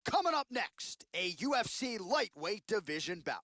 Coming up next, a UFC lightweight division bout.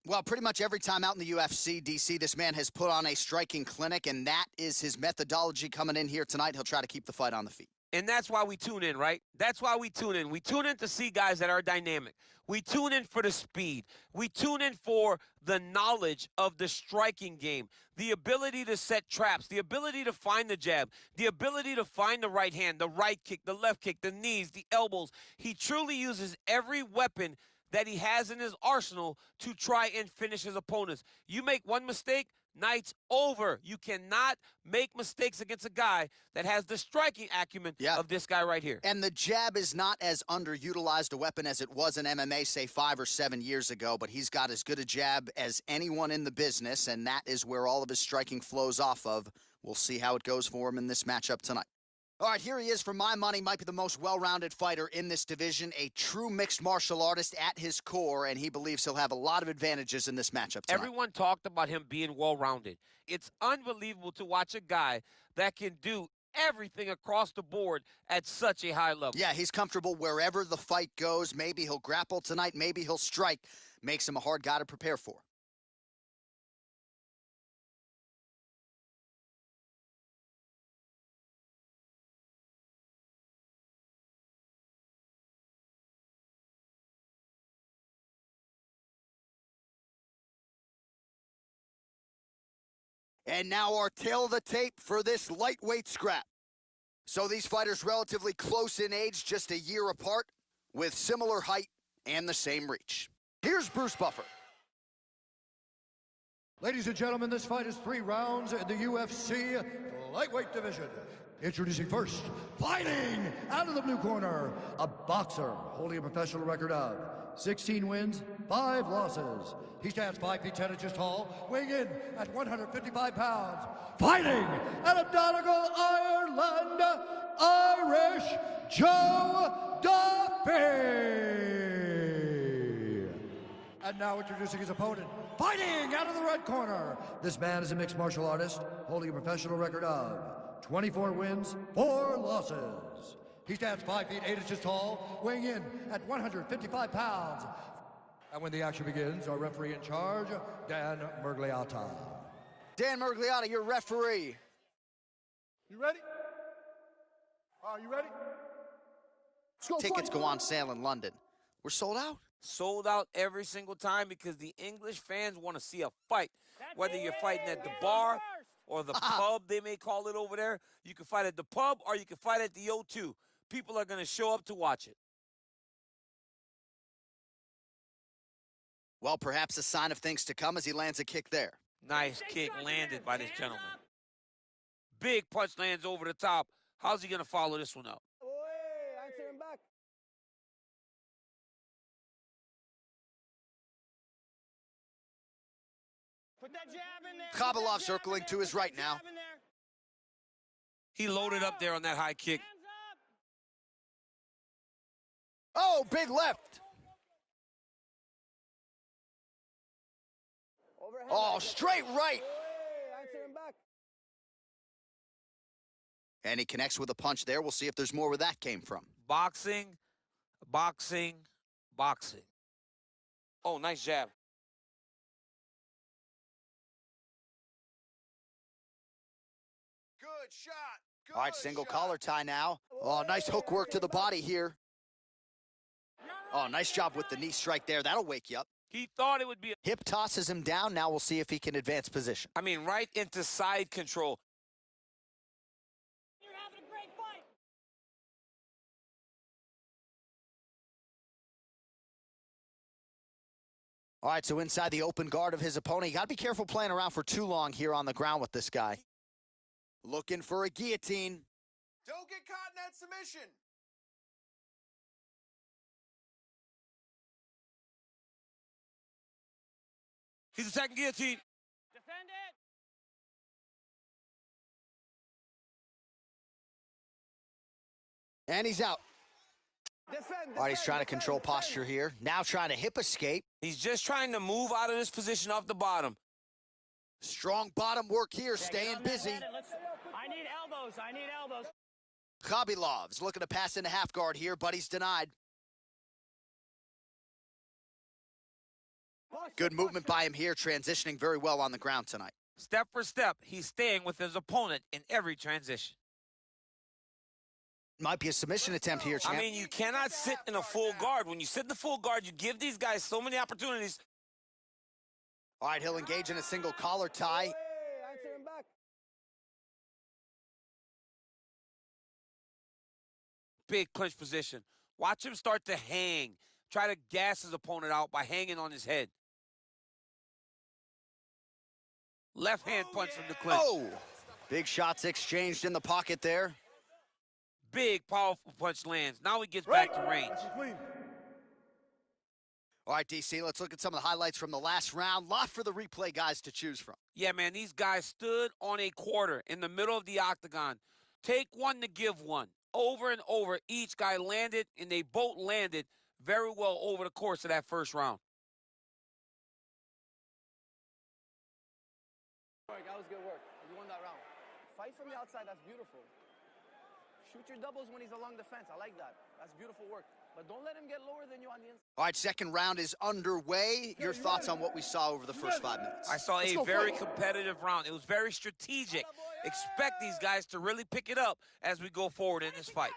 Well, pretty much every time out in the UFC, DC, this man has put on a striking clinic, and that is his methodology coming in here tonight. He'll try to keep the fight on the feet. And that's why we tune in, right? That's why we tune in. We tune in to see guys that are dynamic. We tune in for the speed. We tune in for the knowledge of the striking game, the ability to set traps, the ability to find the jab, the ability to find the right hand, the right kick, the left kick, the knees, the elbows. He truly uses every weapon that he has in his arsenal to try and finish his opponents. You make one mistake, night's over. You cannot make mistakes against a guy that has the striking acumen of this guy right here. And the jab is not as underutilized a weapon as it was in MMA, say, 5 or 7 years ago, but he's got as good a jab as anyone in the business, and that is where all of his striking flows off of. We'll see how it goes for him in this matchup tonight. All right, here he is. For my money, might be the most well-rounded fighter in this division, a true mixed martial artist at his core, and he believes he'll have a lot of advantages in this matchup tonight. Everyone talked about him being well-rounded. It's unbelievable to watch a guy that can do everything across the board at such a high level. Yeah, he's comfortable wherever the fight goes. Maybe he'll grapple tonight. Maybe he'll strike. Makes him a hard guy to prepare for. And now our tail of the tape for this lightweight scrap. So these fighters relatively close in age, just a year apart, with similar height and the same reach. Here's Bruce Buffer. Ladies and gentlemen, this fight is 3 rounds in the UFC lightweight division. Introducing first, fighting out of the blue corner, a boxer holding a professional record of 16 wins, 5 losses. He stands 5 feet 10 inches tall, weighing in at 155 pounds. Fighting out of Donegal, Ireland, Irish Joe Duffy. And now introducing his opponent, fighting out of the red corner. This man is a mixed martial artist, holding a professional record of 24 wins, 4 losses. He stands 5 feet 8 inches tall, weighing in at 155 pounds. And when the action begins, our referee in charge, Dan Mergliotta. Dan Mergliotta, your referee. You ready? Are you ready? Tickets go on sale in London. We're sold out. Sold out every single time because the English fans want to see a fight. Whether you're fighting at the bar or the pub, they may call it over there. You can fight at the pub or you can fight at the O2. People are going to show up to watch it. Well, perhaps a sign of things to come as he lands a kick there. Nice kick landed by this gentleman. Big punch lands over the top. How's he going to follow this one up? Put that jab in there. Khabilov circling to his right now. He loaded up there on that high kick. Oh, big left. Oh, straight right. And he connects with a punch there. We'll see if there's more where that came from. Boxing, boxing, boxing. Oh, nice jab. Good shot. Good All right, single collar tie now. Oh, nice hook work to the body here. Oh, nice job with the knee strike there. That'll wake you up. He thought it would be. Hip tosses him down. Now we'll see if he can advance position. I mean, right into side control. You're having a great fight. All right, so inside the open guard of his opponent. You got to be careful playing around for too long here on the ground with this guy. Looking for a guillotine. Don't get caught in that submission. He's attacking guillotine. Defend it. And he's out. All right, he's trying to control posture here. Now trying to hip escape. He's just trying to move out of this position off the bottom. Strong bottom work here, staying busy. I need elbows. I need elbows. Khabilov's looking to pass into half guard here, but he's denied. Good movement by him here, transitioning very well on the ground tonight. Step for step, he's staying with his opponent in every transition. Might be a submission attempt here, champ. I mean, you cannot sit in a full guard. When you sit in the full guard, you give these guys so many opportunities. All right, he'll engage in a single collar tie. Big clinch position. Watch him start to hang. Try to gas his opponent out by hanging on his head. Left hand punch from the clinch. Oh! Big shots exchanged in the pocket there. Big, powerful punch lands. Now he gets back to range. All right, DC, let's look at some of the highlights from the last round. Lot for the replay guys to choose from. Yeah, man, these guys stood on a quarter in the middle of the octagon. Take one to give one. Over and over, each guy landed, and they both landed very well over the course of that first round. That was good work. You won that round. Fight from the outside, that's beautiful. Shoot your doubles when he's along the fence. I like that. That's beautiful work. But don't let him get lower than you on the inside. All right, second round is underway. Your thoughts on what we saw over the first 5 minutes? I saw a very competitive round. It was very strategic. Expect these guys to really pick it up as we go forward in this fight.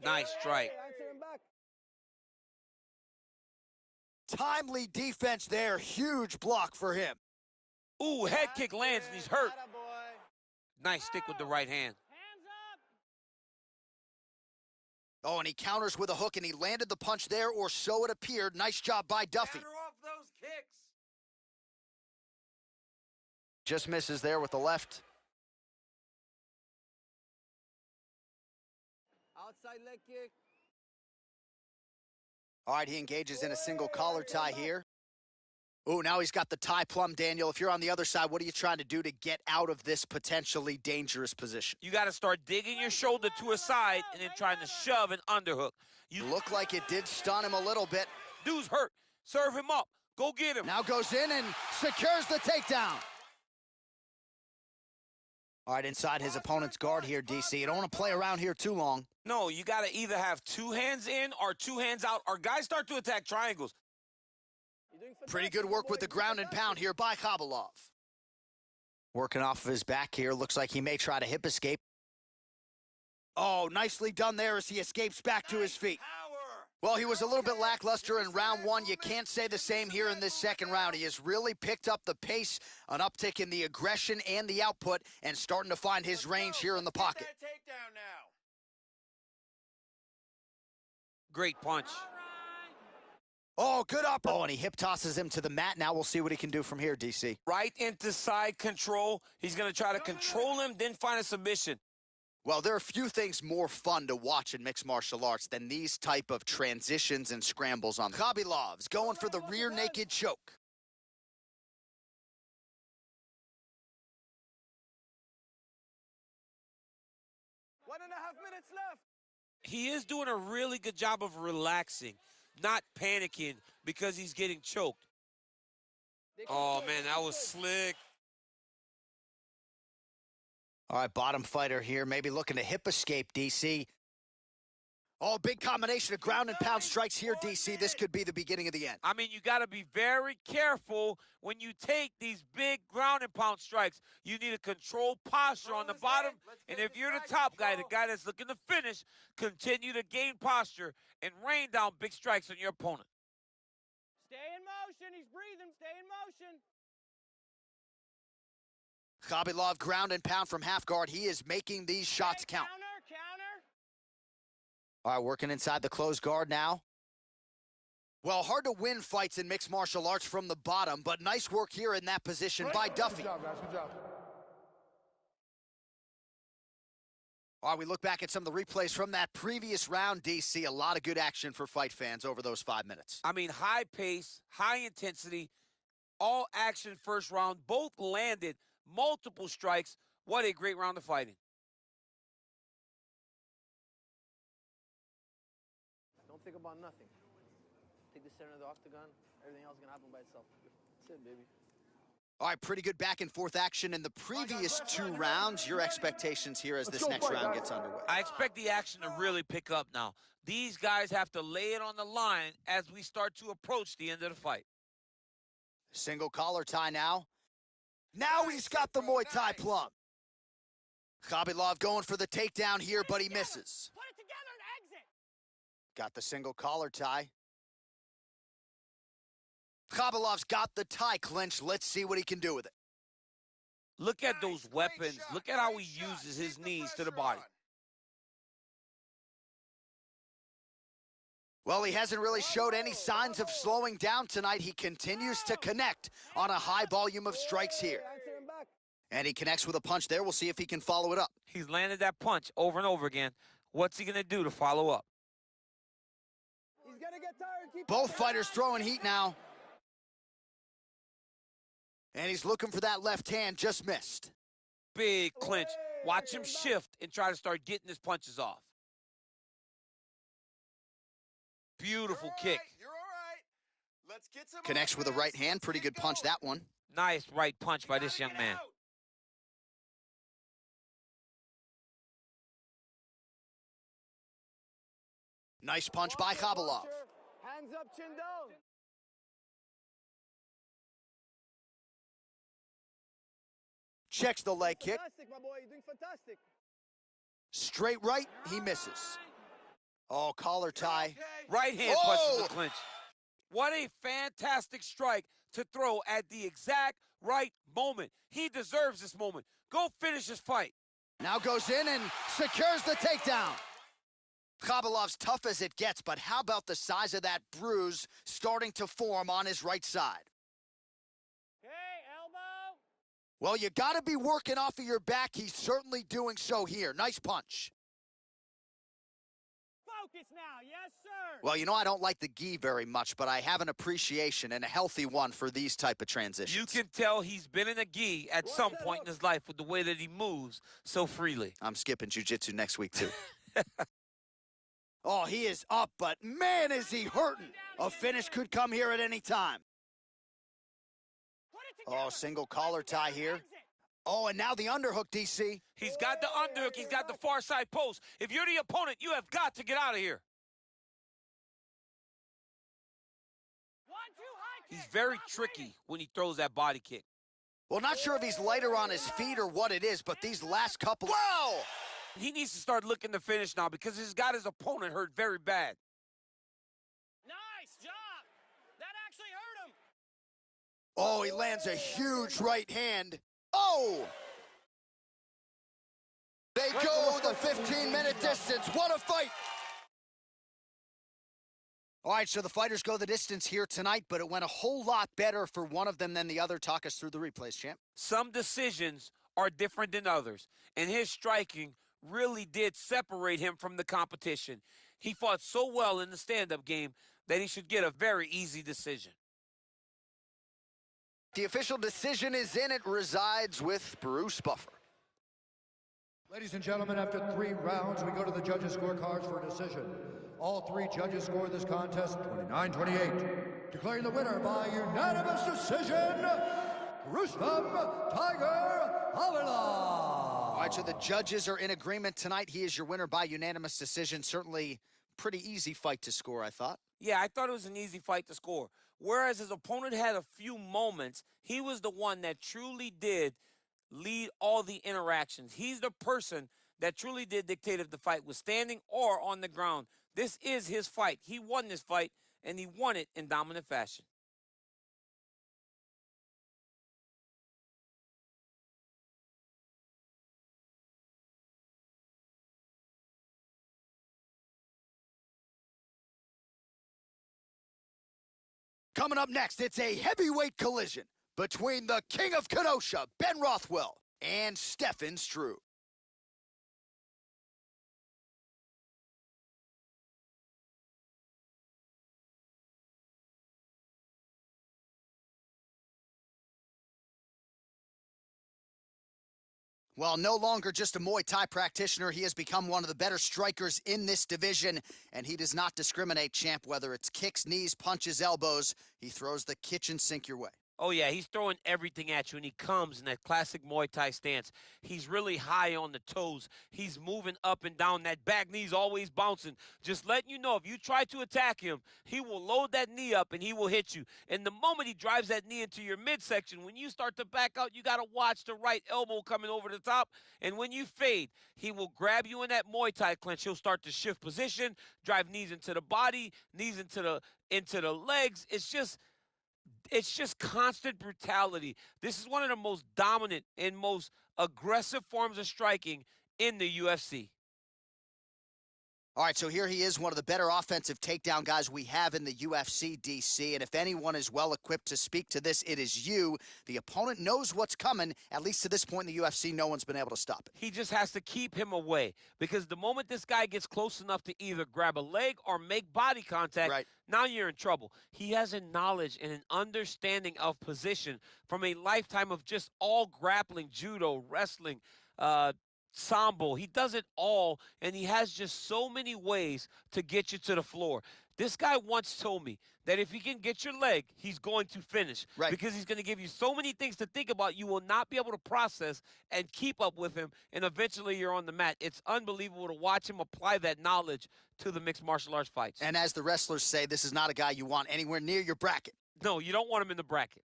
Nice strike. Timely defense there. Huge block for him. Ooh, head kick lands and he's hurt. Nice stick with the right hand. Hands up. Oh, and he counters with a hook, and he landed the punch there, or so it appeared. Nice job by Duffy. Counter off those kicks. Just misses there with the left. Outside leg kick. All right, he engages in a single collar tie here. Oh, now he's got the tie plum, Daniel. If you're on the other side, what are you trying to do to get out of this potentially dangerous position? You got to start digging your shoulder to a side and then trying to shove an underhook. You look like it did stun him a little bit. Dude's hurt. Serve him up. Go get him. Now goes in and secures the takedown. All right, inside his opponent's guard here, DC. You don't want to play around here too long. No, you got to either have two hands in or two hands out, or guys start to attack triangles. Pretty good work with the ground and pound here by Khabilov. Working off of his back here. Looks like he may try to hip escape. Oh, nicely done there as he escapes back to his feet. Well, he was a little bit lackluster in round one. You can't say the same here in this second round. He has really picked up the pace, an uptick in the aggression and the output, and starting to find his range here in the pocket. Great punch. Oh, good up. Oh, and he hip tosses him to the mat. Now we'll see what he can do from here, DC. Right into side control. He's going to try to control him, then find a submission. Well, there are few things more fun to watch in mixed martial arts than these type of transitions and scrambles on. Khabilov's going for the rear naked choke. One and a half minutes left. He is doing a really good job of relaxing, not panicking because he's getting choked. Oh, man, that was slick. All right, bottom fighter here, maybe looking to hip escape, DC. Oh, big combination of ground and pound strikes here, DC. This could be the beginning of the end. I mean, you got to be very careful when you take these big ground and pound strikes. You need a controlled posture on the bottom. And if you're the top guy, the guy that's looking to finish, continue to gain posture and rain down big strikes on your opponent. Stay in motion. He's breathing. Stay in motion. Khabilov ground and pound from half guard. He is making these shots count. Counter. All right, working inside the closed guard now. Well, hard to win fights in mixed martial arts from the bottom, but nice work here in that position by Duffy. Good job, guys. Good job. All right, we look back at some of the replays from that previous round, DC. A lot of good action for fight fans over those 5 minutes. I mean, high pace, high intensity, all action first round. Both landed multiple strikes. What a great round of fighting. think about nothing. Take the center of the octagon. Everything else is gonna happen by itself. That's it, baby. All right, pretty good back-and-forth action in the previous 2 rounds. Your expectations here as this next round gets underway? I expect the action to really pick up now. These guys have to lay it on the line as we start to approach the end of the fight. Single collar tie now. Now he's got the Muay Thai plum. Khabilov going for the takedown here, but he misses. Put it together and exit. Got the single collar tie. Khabilov's got the tie clinch. Let's see what he can do with it. Look at those weapons. Look at how he uses his knees to the body. Well, he hasn't really showed any signs of slowing down tonight. He continues to connect on a high volume of strikes here. And he connects with a punch there. We'll see if he can follow it up. He's landed that punch over and over again. What's he going to do to follow up? He's gonna get tired. Both fighters throwing heat now. And he's looking for that left hand, just missed. Big clinch. Watch him shift and try to start getting his punches off. Beautiful kick. You're all right. Let's get some Connects with a right hand. Pretty good punch, that one. Nice right punch by this young man. Nice punch by Khabilov. Hands up, chin down. Checks the leg kick. Fantastic, my boy. You're doing fantastic. Straight right, he misses. Oh, collar tie. Right hand punches the clinch. What a fantastic strike to throw at the exact right moment. He deserves this moment. Go finish this fight. Now goes in and secures the takedown. Khabilov's tough as it gets, but how about the size of that bruise starting to form on his right side? Okay, elbow. Well, you got to be working off of your back. He's certainly doing so here. Nice punch. Focus now, yes, sir. Well, you know, I don't like the gi very much, but I have an appreciation and a healthy one for these type of transitions. You can tell he's been in a gi at some point in his life with the way that he moves so freely. I'm skipping jiu-jitsu next week, too. Oh, he is up, but man, is he hurting. A finish could come here at any time. Oh, single collar tie here. Oh, and now the underhook, DC. He's got the underhook. He's got the far side post. If you're the opponent, you have got to get out of here. He's very tricky when he throws that body kick. Well, not sure if he's lighter on his feet or what it is, but these last couple... Wow! He needs to start looking to finish now because he's got his opponent hurt very bad. Nice job. That actually hurt him. Oh, he lands a huge right hand. Oh! They go the 15-minute distance. What a fight! All right, so the fighters go the distance here tonight, but it went a whole lot better for one of them than the other. Talk us through the replays, champ. Some decisions are different than others, and his striking really did separate him from the competition. He fought so well in the stand-up game that he should get a very easy decision. The official decision is in. It resides with Bruce Buffer. Ladies and gentlemen, after 3 rounds, we go to the judges' scorecards for a decision. All 3 judges scored this contest 29-28. Declaring the winner by unanimous decision, Rustam Tiger Khabilov. All right, so the judges are in agreement tonight. He is your winner by unanimous decision. Certainly pretty easy fight to score, I thought. Yeah, I thought it was an easy fight to score. Whereas his opponent had a few moments, he was the one that truly did lead all the interactions. He's the person that truly did dictate if the fight was standing or on the ground. This is his fight. He won this fight, and he won it in dominant fashion. Coming up next, it's a heavyweight collision between the King of Kenosha, Ben Rothwell, and Stefan Struve. Well, no longer just a Muay Thai practitioner, he has become one of the better strikers in this division, and he does not discriminate, champ, whether it's kicks, knees, punches, elbows. He throws the kitchen sink your way. Oh, yeah, he's throwing everything at you, and he comes in that classic Muay Thai stance. He's really high on the toes. He's moving up and down. That back knee's always bouncing. Just letting you know, if you try to attack him, he will load that knee up, and he will hit you. And the moment he drives that knee into your midsection, when you start to back out, you got to watch the right elbow coming over the top. And when you fade, he will grab you in that Muay Thai clinch. He'll start to shift position, drive knees into the body, knees into the legs. It's just constant brutality. This is one of the most dominant and most aggressive forms of striking in the UFC. All right, so here he is, one of the better offensive takedown guys we have in the UFC, DC. And if anyone is well equipped to speak to this, it is you. The opponent knows what's coming. At least to this point in the UFC, no one's been able to stop it. He just has to keep him away, because the moment this guy gets close enough to either grab a leg or make body contact, right, now you're in trouble. He has a knowledge and an understanding of position from a lifetime of just all grappling, judo, wrestling, sambo. He does it all, and he has just so many ways to get you to the floor. This guy once told me that if he can get your leg, he's going to finish. Right. Because he's going to give you so many things to think about, you will not be able to process and keep up with him, and eventually you're on the mat. It's unbelievable to watch him apply that knowledge to the mixed martial arts fights. And as the wrestlers say, this is not a guy you want anywhere near your bracket. No, you don't want him in the bracket.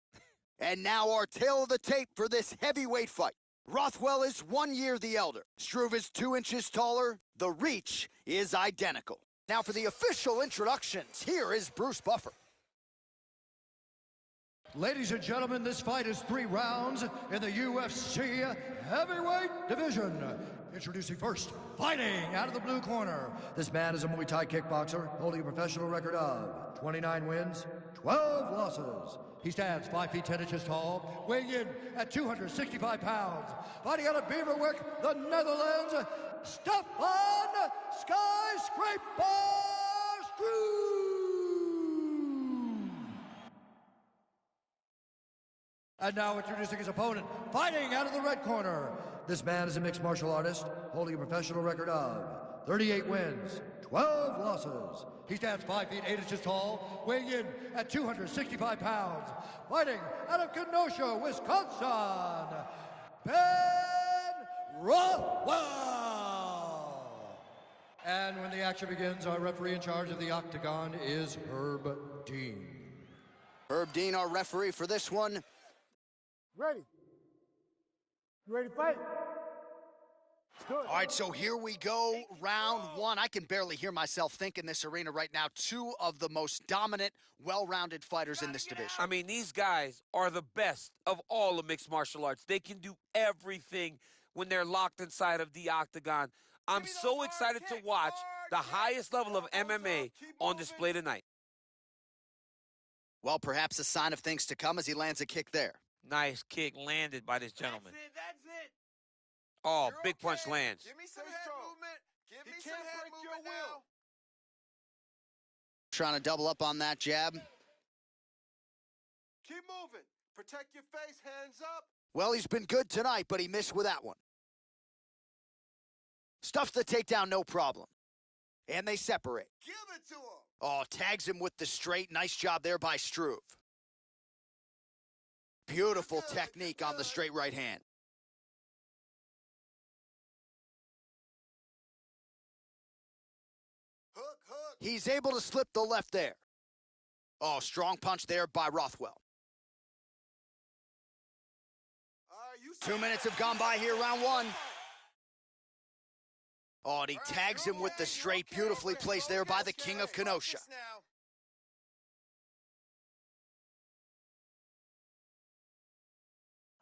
And now our tale of the tape for this heavyweight fight. Rothwell is 1 year the elder. Struve is 2 inches taller. The reach is identical. Now for the official introductions, here is Bruce Buffer. Ladies and gentlemen, this fight is 3 rounds in the UFC heavyweight division. Introducing first, fighting out of the blue corner. This man is a Muay Thai kickboxer holding a professional record of 29 wins, 12 losses. He stands 5 feet 10 inches tall, weighing in at 265 pounds. Fighting out of Beverwijk, the Netherlands, Stefan Skyscraper Struve. And now introducing his opponent, fighting out of the red corner. This man is a mixed martial artist, holding a professional record of 38 wins, 12 losses. He stands 5 feet 8 inches tall, weighing in at 265 pounds. Fighting out of Kenosha, Wisconsin, Ben Rothwell. And when the action begins, our referee in charge of the octagon is Herb Dean. Herb Dean, our referee for this one. Ready. You ready to fight? Good. All right, so here we go, round 1. I can barely hear myself think in this arena right now. 2 of the most dominant, well-rounded fighters in this division. I mean, these guys are the best of all of mixed martial arts. They can do everything when they're locked inside of the octagon. I'm so excited to watch the highest level of MMA on display tonight. Well, perhaps a sign of things to come as he lands a kick there. Nice kick landed by this gentleman. That's it. Oh, You're big okay. punch lands. Give me some head movement. Give me some head movement now. Trying to double up on that jab. Keep moving. Protect your face. Hands up. Well, he's been good tonight, but he missed with that one. Stuffs the takedown, no problem. And they separate. Give it to him. Oh, tags him with the straight. Nice job there by Struve. Beautiful technique on the straight right hand. Hook, hook. He's able to slip the left there. Oh, strong punch there by Rothwell. 2 minutes have gone by here, round 1. Oh, and he tags him with the straight. Beautifully placed there by the King of Kenosha.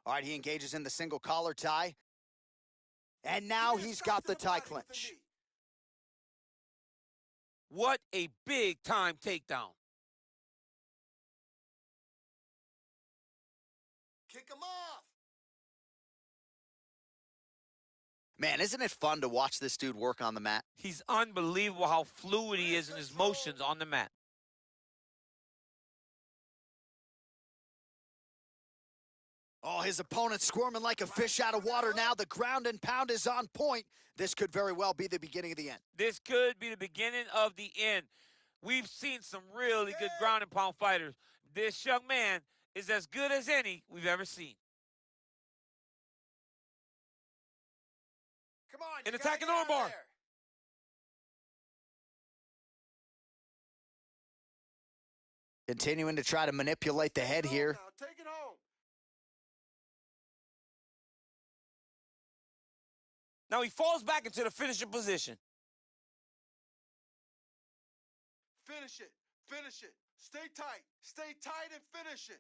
All right, he engages in the single collar tie. And now he's got the tie clinch. What a big-time takedown. Kick him off. Man, isn't it fun to watch this dude work on the mat? He's unbelievable how fluid he is in his motions on the mat. Oh, his opponent's squirming like a fish out of water now. The ground and pound is on point. This could very well be the beginning of the end. This could be the beginning of the end. We've seen some really good ground and pound fighters. This young man is as good as any we've ever seen. Come on, An attacking armbar. Continuing to try to manipulate the head here. Now, take it home. Now he falls back into the finishing position. Finish it. Finish it. Stay tight. Stay tight and finish it.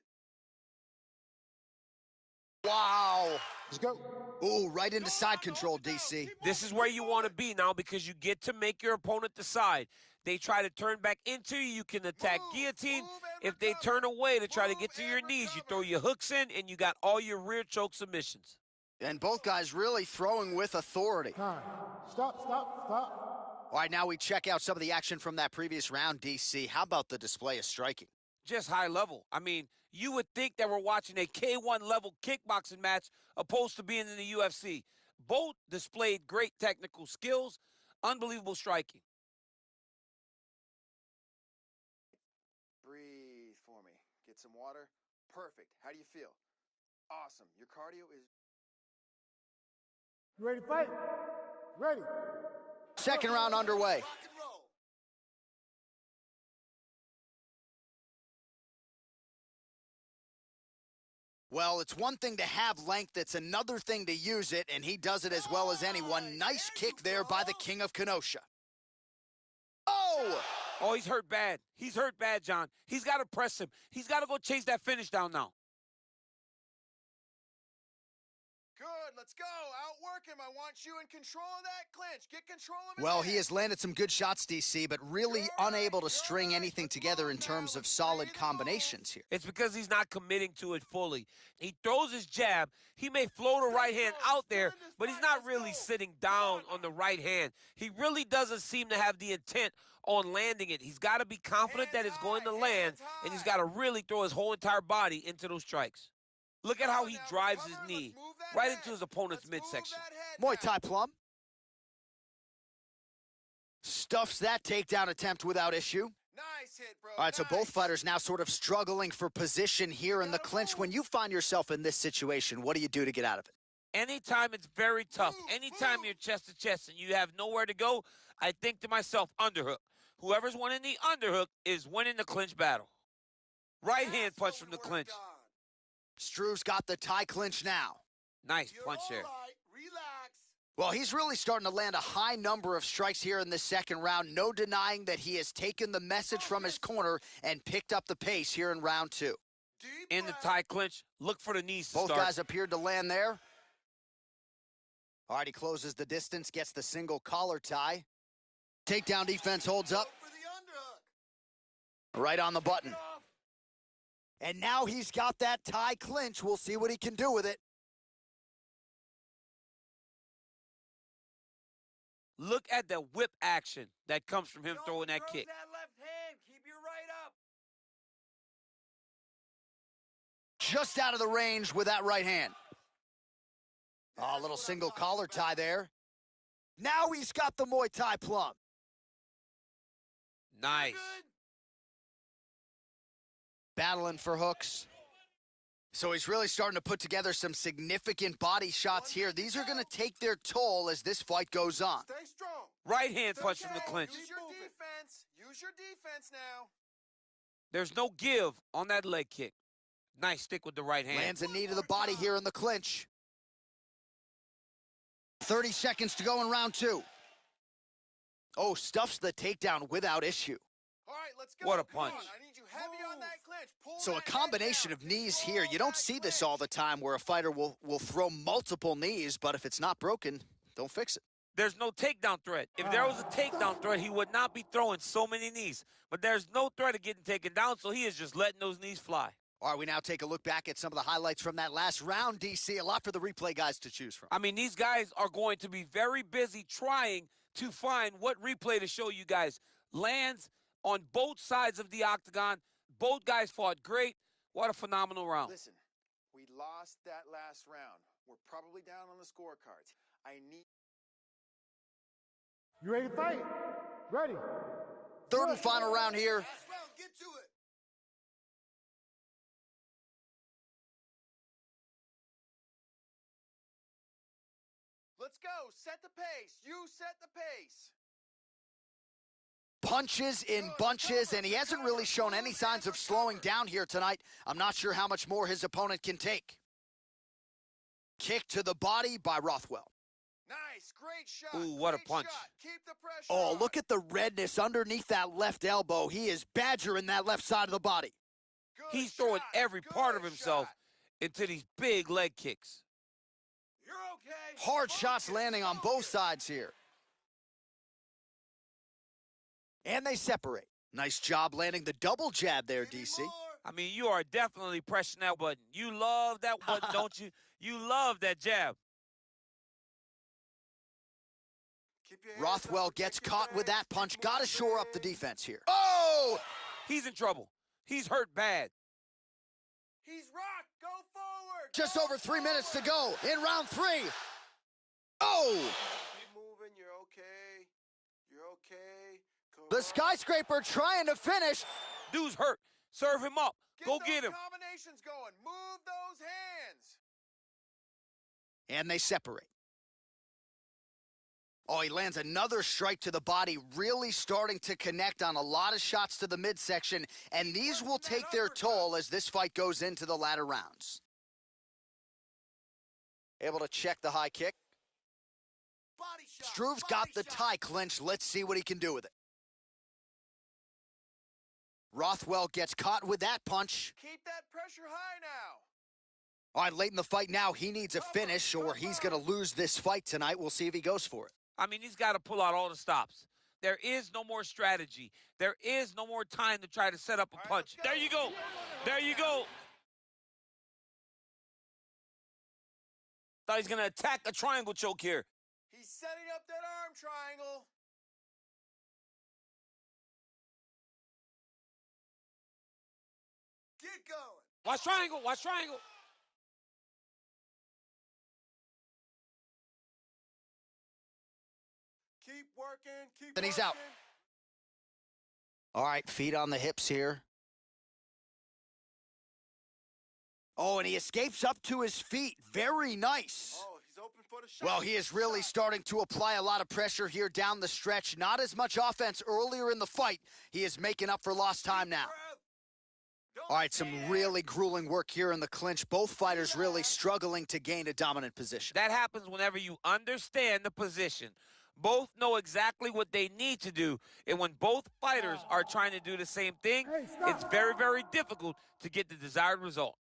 Wow. Let's go. Ooh, right into side control, DC. This is where you want to be now because you get to make your opponent decide. They try to turn back into you, you can attack guillotine. If they turn away to try to get to your knees, you throw your hooks in, and you got all your rear choke submissions. And both guys really throwing with authority. Time. Stop, stop, stop. All right, now we check out some of the action from that previous round, DC. How about the display of striking? Just high level. I mean, you would think that we're watching a K1 level kickboxing match opposed to being in the UFC. Both displayed great technical skills, unbelievable striking. Breathe for me. Get some water. Perfect. How do you feel? Awesome. Your cardio is... You ready to fight? Ready. Second round underway. Rock and roll. Well, it's one thing to have length, it's another thing to use it, and he does it as well as anyone. Nice kick there by the King of Kenosha. Oh! Oh, he's hurt bad. He's hurt bad, John. He's got to press him. He's got to go chase that finish down now. Good. Let's go. Outwork him. I want you in control of that clinch. Get control of his Well, head. he has landed some good shots, DC, but really unable to string anything together in terms of solid combinations here. It's because he's not committing to it fully. He throws his jab. He may float a right hand out there, but he's not really sitting down on the right hand. He really doesn't seem to have the intent on landing it. He's got to be confident that it's going to land, and he's got to really throw his whole entire body into those strikes. Look at how he drives his knee right into his opponent's midsection. Muay Thai plum. Stuffs that takedown attempt without issue. Nice hit, bro. All right, so Nice. both fighters now sort of struggling for position here in the clinch. When you find yourself in this situation, what do you do to get out of it? Anytime it's very tough, anytime you're chest to chest and you have nowhere to go, I think to myself, underhook. Whoever's winning the underhook is winning the clinch battle. Right hand punch from the clinch. Struve's got the tie clinch now. Nice You're punch there. all right. Relax. Well, he's really starting to land a high number of strikes here in this second round. No denying that he has taken the message from his corner and picked up the pace here in round two. Deep In the breath. tie clinch, look for the knees to Both start. guys appeared to land there. All right, he closes the distance, gets the single collar tie. Takedown defense holds up. Go for the underhook. Right on the button. Get off. And now he's got that tie clinch. We'll see what he can do with it. Look at the whip action that comes from him Don't throwing that throw kick. that left hand. Keep your right up. Just out of the range with that right hand. Oh, a That's little what I'm single talking collar about. tie there. Now he's got the Muay Thai plum. Nice. Good. Battling for hooks. So he's really starting to put together some significant body shots here. These are going to take their toll as this fight goes on. Stay strong. Right hand It's punch from the okay. clinch. Use your defense. Use your defense now. There's no give on that leg kick. Nice stick with the right hand. Lands a knee to the body here in the clinch. 30 seconds to go in round two. Oh, stuffs the takedown without issue. All right, let's go. What a Come on, punch. I need you heavy on that clinch. Pull So a that head combination down. of knees Control here. You don't that see this clinch. all the time where a fighter will throw multiple knees, but if it's not broken, don't fix it. There's no takedown threat. If there was a takedown threat, he would not be throwing so many knees. But there's no threat of getting taken down, so he is just letting those knees fly. All right, we now take a look back at some of the highlights from that last round, DC. A lot for the replay guys to choose from. I mean, these guys are going to be very busy trying to find what replay to show you guys. Lands on both sides of the octagon. Both guys fought great. What a phenomenal round. Listen, We lost that last round. We're probably down on the scorecards. I need... You ready to fight? Ready. Third and final round here. Last round, get to it! Let's go. Set the pace. You set the pace. Punches in bunches, and he hasn't really shown any signs of slowing down here tonight. I'm not sure how much more his opponent can take. Kick to the body by Rothwell. Nice. Great shot. Ooh, what a Great punch. shot. Keep the pressure Oh, on. look at the redness underneath that left elbow. He is badgering that left side of the body. Good He's throwing shot. every part of Good himself shot. into these big leg kicks. You're okay. Hard shots Focus, landing on both focus. sides here. And they separate. Nice job landing the double jab there, Give me DC. more. I mean, you are definitely pressing that button. You love that button, don't you? You love that jab. Keep your hands Rothwell up, gets protect your caught with legs, that punch. keep Got to shore up the moving. defense here. Oh! He's in trouble. He's hurt bad. He's rocked. Go forward. Just Go over 3 minutes to forward. go in round 3. Oh! Keep moving. You're okay. You're okay. Come The on. skyscraper trying to finish. Dude's hurt. Serve him up. Go those get him. combinations going. Move those hands. And they separate. Oh, he lands another strike to the body, really starting to connect on a lot of shots to the midsection, and these will take their toll as this fight goes into the latter rounds. Able to check the high kick. Body shot. Struve's body got the shot. tie clinched. Let's see what he can do with it. Rothwell gets caught with that punch. Keep that pressure high now. All right, late in the fight now, he needs a finish or he's going to lose this fight tonight. We'll see if he goes for it. I mean, he's got to pull out all the stops. There is no more strategy. There is no more time to try to set up a All right, punch. let's go. There you go. There you go. Thought he's going to attack a triangle choke here. He's setting up that arm triangle. Get going. Watch triangle. Watch triangle. Keep working. Keep Then he's working. out. All right, feet on the hips here. Oh, and he escapes up to his feet. Very nice. Oh, he's open for the shot. Well, he is really starting to apply a lot of pressure here down the stretch. Not as much offense earlier in the fight. He is making up for lost time now. Don't All right, some stand. really grueling work here in the clinch. Both fighters really struggling to gain a dominant position. That happens whenever you understand the position. Both know exactly what they need to do. And when both fighters are trying to do the same thing, Hey, stop. it's very, very difficult to get the desired result.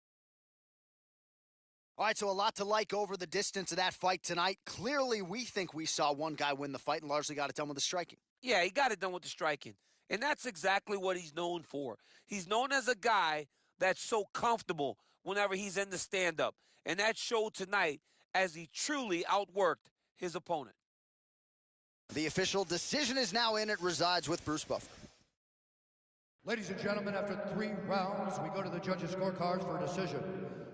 All right, so a lot to like over the distance of that fight tonight. Clearly, we think we saw one guy win the fight and largely got it done with the striking. Yeah, he got it done with the striking. And that's exactly what he's known for. He's known as a guy that's so comfortable whenever he's in the stand-up. And that showed tonight as he truly outworked his opponent. The official decision is now in. It resides with Bruce Buffer. Ladies and gentlemen, after 3 rounds, we go to the judges' scorecards for a decision.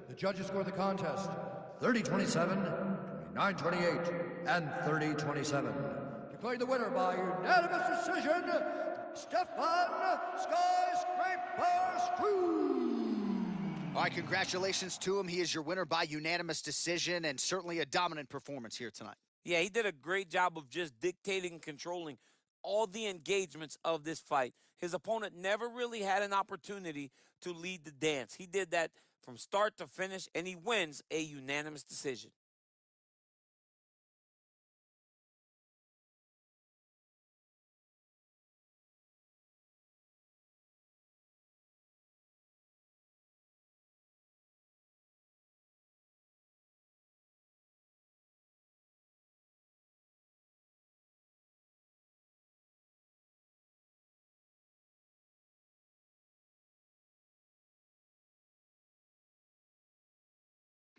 The judges score the contest 30-27, 29-28, and 30-27. Declaring the winner by unanimous decision, Stefan Skyscraper Struve. All right, congratulations to him. He is your winner by unanimous decision and certainly a dominant performance here tonight. Yeah, he did a great job of just dictating and controlling all the engagements of this fight. His opponent never really had an opportunity to lead the dance. He did that from start to finish, and he wins a unanimous decision.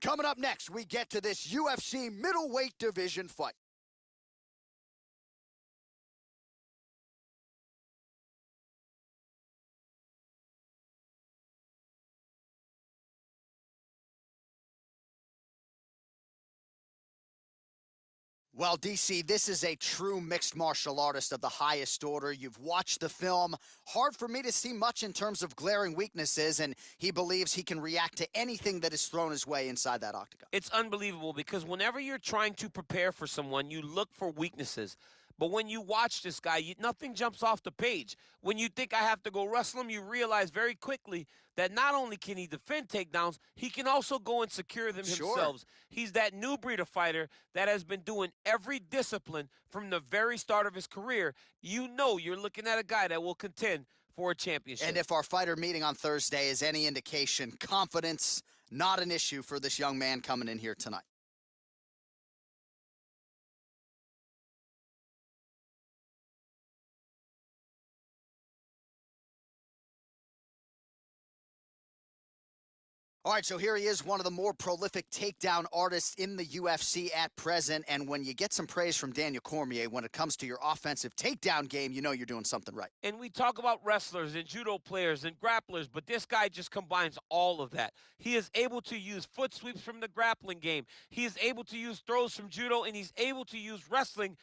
Coming up next, we get to this UFC middleweight division fight. Well, DC, this is a true mixed martial artist of the highest order. You've watched the film. Hard for me to see much in terms of glaring weaknesses, and he believes he can react to anything that is thrown his way inside that octagon. It's unbelievable because whenever you're trying to prepare for someone, you look for weaknesses. But when you watch this guy, nothing jumps off the page. When you think I have to go wrestle him, you realize very quickly that not only can he defend takedowns, he can also go and secure them himself. He's that new breed of fighter that has been doing every discipline from the very start of his career. You know you're looking at a guy that will contend for a championship. And if our fighter meeting on Thursday is any indication, confidence, not an issue for this young man coming in here tonight. All right, so here he is, one of the more prolific takedown artists in the UFC at present. And when you get some praise from Daniel Cormier when it comes to your offensive takedown game, you know you're doing something right. And we talk about wrestlers and judo players and grapplers, but this guy just combines all of that. He is able to use foot sweeps from the grappling game. He is able to use throws from judo, and he's able to use wrestling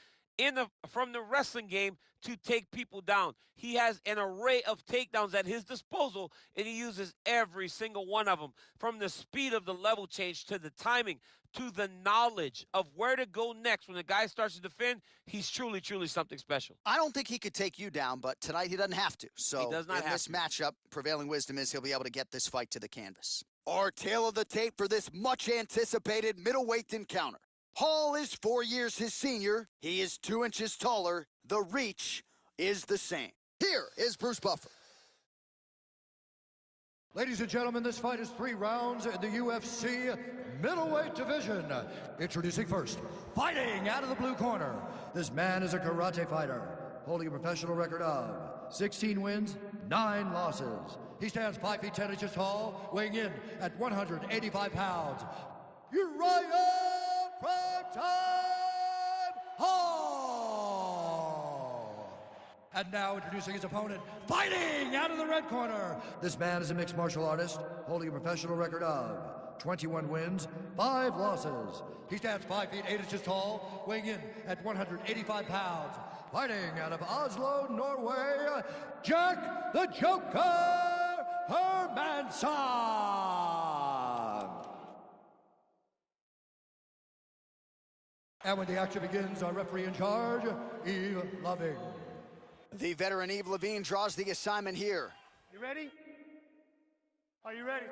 from the wrestling game to take people down. He has an array of takedowns at his disposal, and he uses every single one of them, from the speed of the level change to the timing to the knowledge of where to go next. When the guy starts to defend, he's truly, truly something special. I don't think he could take you down, but tonight he doesn't have to. So he does not in this matchup, prevailing wisdom is he'll be able to get this fight to the canvas. Our tale of the tape for this much-anticipated middleweight encounter. Hall is 4 years his senior. He is 2 inches taller. The reach is the same. Here is Bruce Buffer. Ladies and gentlemen, this fight is 3 rounds in the UFC middleweight division. Introducing first, fighting out of the blue corner. This man is a karate fighter, holding a professional record of 16 wins, 9 losses. He stands 5 feet 10 inches tall, weighing in at 185 pounds. Uriah Primetime Hall! And now introducing his opponent, fighting out of the red corner. This man is a mixed martial artist, holding a professional record of 21 wins, 5 losses. He stands 5 feet 8 inches tall, weighing in at 185 pounds. Fighting out of Oslo, Norway, Jack the Joker Hermansson! And when the action begins, our referee in charge, Eve Loving. The veteran Eve Levine draws the assignment here. You ready? Are you ready?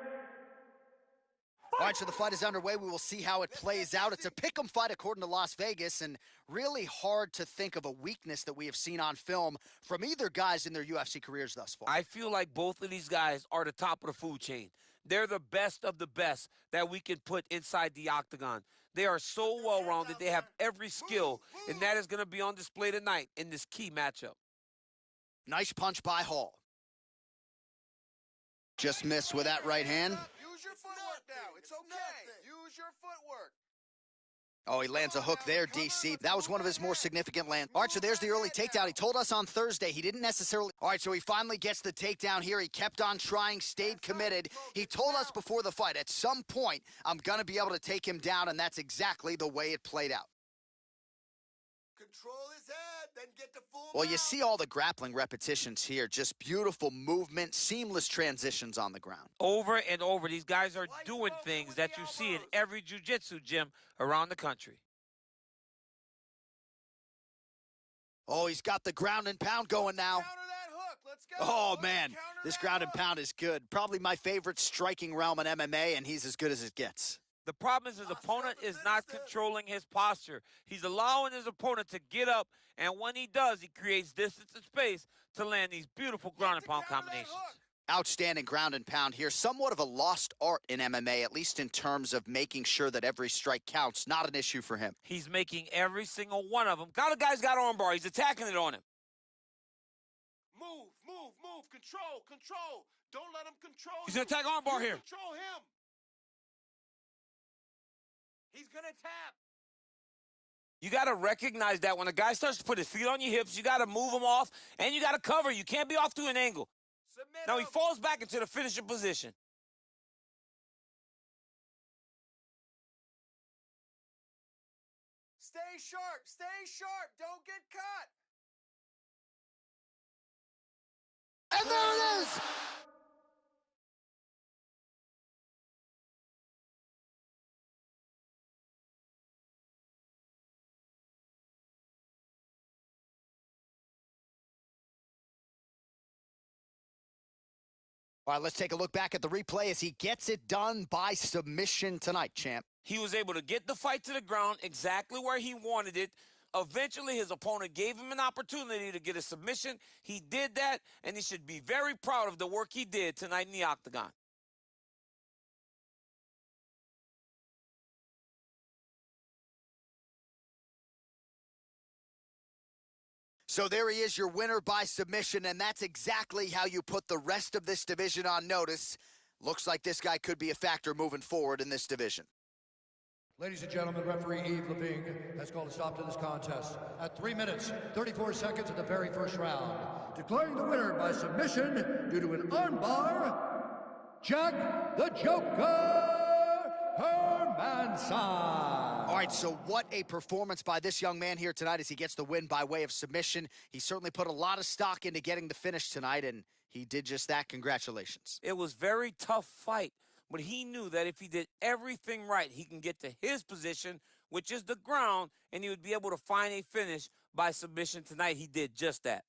All right, so the fight is underway. We will see how it plays out. It's a pick'em fight according to Las Vegas, and really hard to think of a weakness that we have seen on film from either guys in their UFC careers thus far. I feel like both of these guys are the top of the food chain. They're the best of the best that we can put inside the octagon. They are so well-rounded. They have every skill, and that is going to be on display tonight in this key matchup. Nice punch by Hall. Just missed with that right hand. Use your footwork now. It's okay. Use your footwork. Oh, he lands a hook there, DC. That was one of his more significant lands. All right, so there's the early takedown. He told us on Thursday he didn't necessarily... All right, so he finally gets the takedown here. He kept on trying, stayed committed. He told us before the fight, at some point, I'm going to be able to take him down, and that's exactly the way it played out. Control his head, then get to full Well, you see all the grappling repetitions here. Just beautiful movement, seamless transitions on the ground. Over and over, these guys are doing things that you see in every jiu-jitsu gym around the country. Oh, he's got the ground and pound going now. Counter that hook. Let's go. Oh, man, this ground and pound is good. Probably my favorite striking realm in MMA, and he's as good as it gets. The problem is his opponent is not controlling his posture. He's allowing his opponent to get up, and when he does, he creates distance and space to land these beautiful ground and pound combinations. Outstanding ground and pound here. Somewhat of a lost art in MMA, at least in terms of making sure that every strike counts. Not an issue for him. He's making every single one of them. A guy's got armbar. He's attacking it on him. Move, move, move. Control, control. Don't let him control He's going to attack armbar here. Control him. He's going to tap. You got to recognize that when a guy starts to put his feet on your hips, you got to move him off, and you got to cover. You can't be off to an angle. Submit Now he him. falls back into the finishing position. Stay Stay sharp. Stay sharp. Don't get cut. And there it is! All right, let's take a look back at the replay as he gets it done by submission tonight, champ. He was able to get the fight to the ground exactly where he wanted it. Eventually, his opponent gave him an opportunity to get a submission. He did that, and he should be very proud of the work he did tonight in the octagon. So there he is, your winner by submission, and that's exactly how you put the rest of this division on notice. Looks like this guy could be a factor moving forward in this division. Ladies and gentlemen, referee Yves Levine has called a stop to this contest at 3 minutes, 34 seconds of the very first round, declaring the winner by submission due to an armbar, Jack the Joker Hermansson. All right, so what a performance by this young man here tonight as he gets the win by way of submission. He certainly put a lot of stock into getting the finish tonight, and he did just that. Congratulations. It was a very tough fight, but he knew that if he did everything right, he can get to his position, which is the ground, and he would be able to find a finish by submission tonight. He did just that.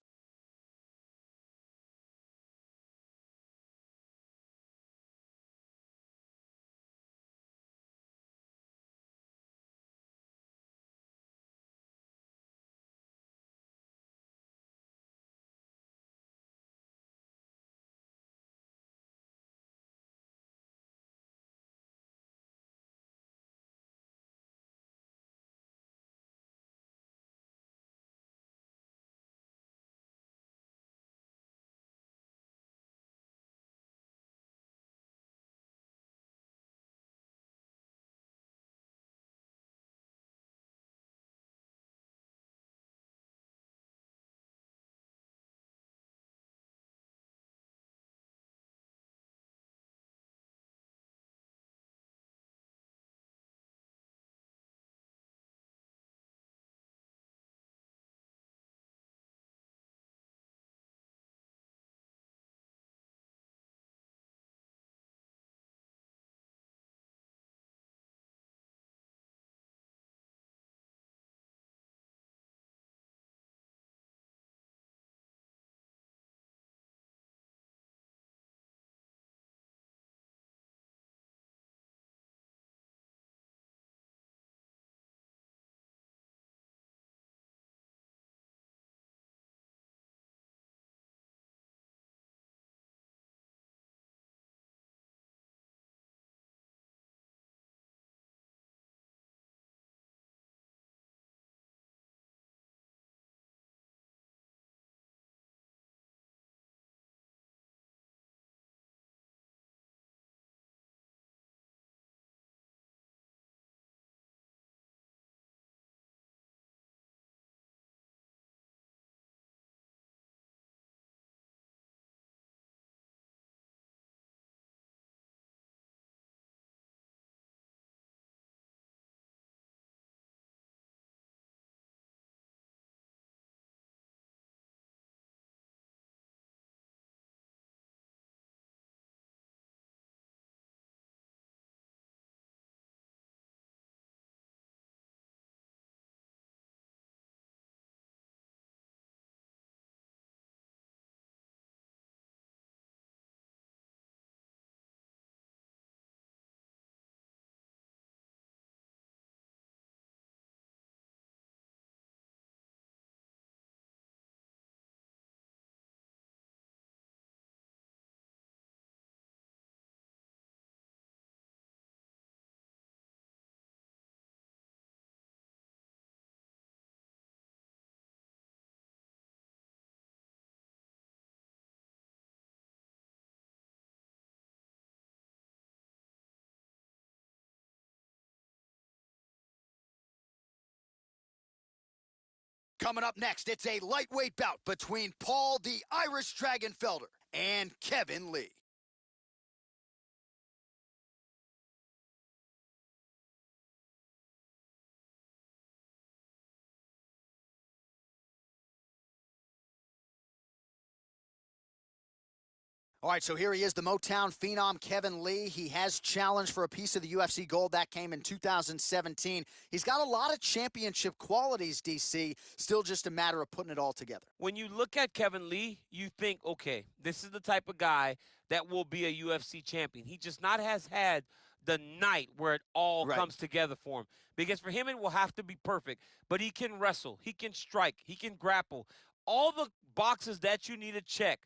Coming up next, it's a lightweight bout between Paul the Irish Dragon Felder and Kevin Lee. All right, so here he is, the Motown phenom, Kevin Lee. He has challenged for a piece of the UFC gold. That came in 2017. He's got a lot of championship qualities, DC. Still just a matter of putting it all together. When you look at Kevin Lee, you think, okay, this is the type of guy that will be a UFC champion. He just not has had the night where it all comes together for him. Because for him, it will have to be perfect. But he can wrestle. He can strike. He can grapple. All the boxes that you need to check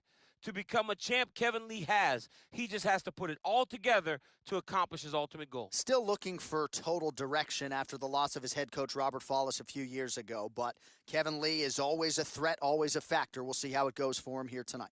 to become a champ, Kevin Lee has. He just has to put it all together to accomplish his ultimate goal. Still looking for total direction after the loss of his head coach, Robert Follis, a few years ago. But Kevin Lee is always a threat, always a factor. We'll see how it goes for him here tonight.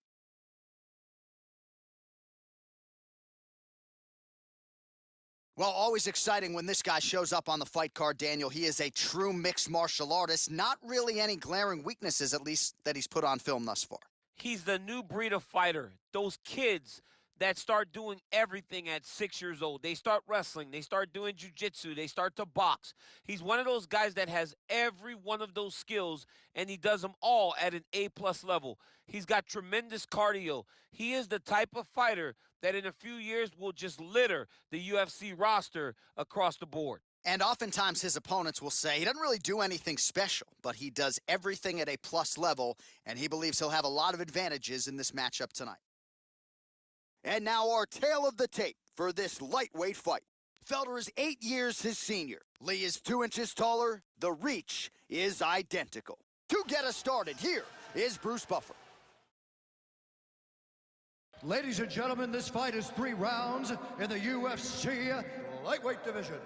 Well, always exciting when this guy shows up on the fight card, Daniel. He is a true mixed martial artist. Not really any glaring weaknesses, at least, that he's put on film thus far. He's the new breed of fighter. Those kids that start doing everything at 6 years old. They start wrestling. They start doing jiu-jitsu. They start to box. He's one of those guys that has every one of those skills, and he does them all at an A-plus level. He's got tremendous cardio. He is the type of fighter that in a few years will just litter the UFC roster across the board. And oftentimes his opponents will say he doesn't really do anything special, but he does everything at a plus level, and he believes he'll have a lot of advantages in this matchup tonight. And now our tale of the tape for this lightweight fight. Felder is 8 years his senior. Lee is 2 inches taller. The reach is identical. To get us started, here is Bruce Buffer. Ladies and gentlemen, this fight is 3 rounds in the UFC lightweight division.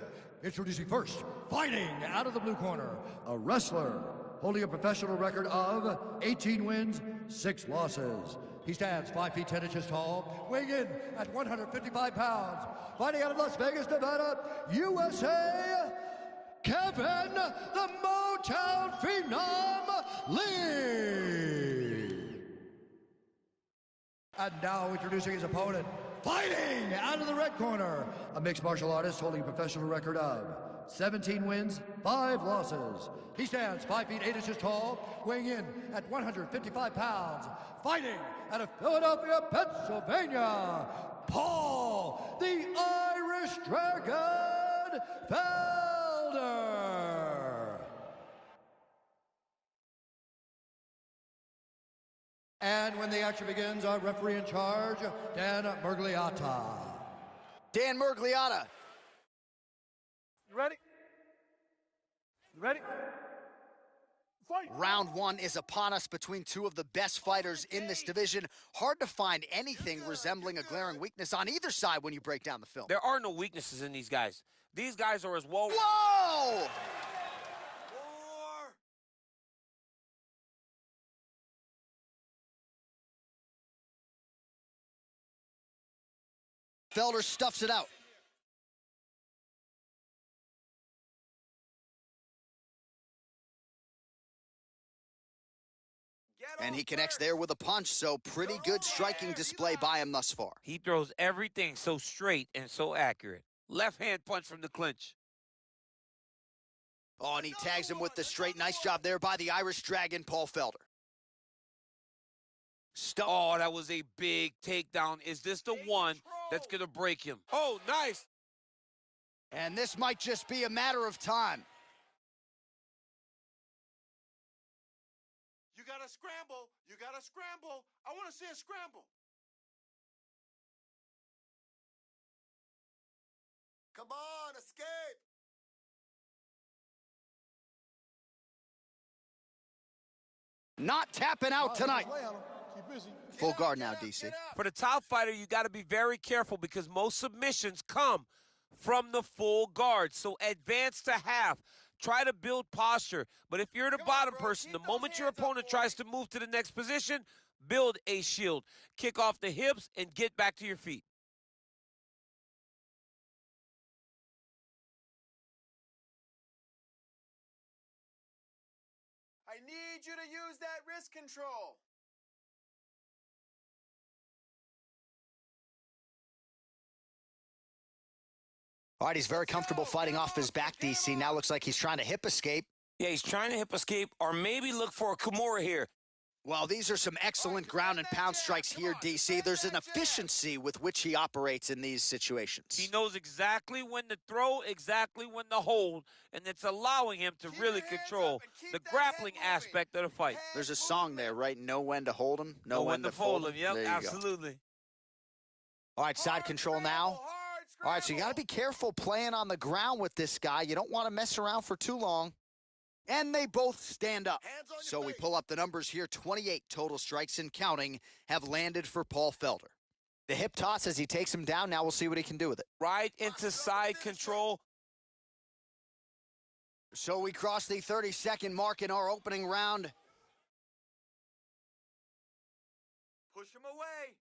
Introducing first, fighting out of the blue corner, a wrestler holding a professional record of 18 wins, 6 losses. He stands 5 feet 10 inches tall, weighing in at 155 pounds. Fighting out of Las Vegas, Nevada, USA, Kevin the Motown Phenom Lee. And now introducing his opponent, fighting out of the red corner, a mixed martial artist holding a professional record of 17 wins, 5 losses. He stands 5 feet 8 inches tall, weighing in at 155 pounds. Fighting out of Philadelphia, Pennsylvania, Paul, the Irish Dragon Felder. And when the action begins, our referee in charge, Dan Murgliata. Dan Murgliata. You ready? You ready? Fight! Round 1 is upon us between 2 of the best fighters in this division. Hard to find anything resembling a glaring weakness on either side when you break down the film. There are no weaknesses in these guys. These guys are as well... Whoa! Felder stuffs it out. And he connects there with a punch, so pretty good striking display by him thus far. He throws everything so straight and so accurate. Left hand punch from the clinch. Oh, and he tags him with the straight. Nice job there by the Irish Dragon, Paul Felder. Oh, that was a big takedown. Is this the one that's going to break him? Oh, nice. And this might just be a matter of time. You gotta scramble. You gotta scramble. I want to see a scramble. Come on, escape. Not tapping out tonight. Full guard now, DC. For the top fighter, you got to be very careful because most submissions come from the full guard. So advance to half. Try to build posture. But if you're the bottom person, the moment your opponent tries to move to the next position, build a shield. Kick off the hips and get back to your feet. I need you to use that wrist control. All right, he's very comfortable fighting off his back, DC. Now looks like he's trying to hip escape. Yeah, he's trying to hip escape or maybe look for a Kimura here. Well, these are some excellent ground and pound strikes here, DC. There's an efficiency with which he operates in these situations. He knows exactly when to throw, exactly when to hold, and it's allowing him to really control the grappling aspect of the fight. There's a song there, right? Know when to hold him, know when to fold him. Yep, there you absolutely. Go. All right, side control now. All right, so you got to be careful playing on the ground with this guy. You don't want to mess around for too long. And they both stand up. So we pull up the numbers here. 28 total strikes and counting have landed for Paul Felder. The hip toss as he takes him down. Now we'll see what he can do with it. Right into side control. So we cross the 30-second mark in our opening round. Push him away.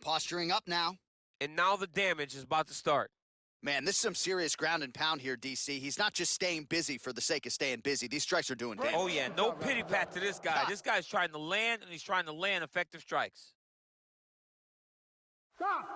Posturing up now. And now the damage is about to start. Man, this is some serious ground and pound here, DC. He's not just staying busy for the sake of staying busy. These strikes are doing damage. Oh, yeah, no pity pat to this guy. This guy's trying to land, and he's trying to land effective strikes. Stop.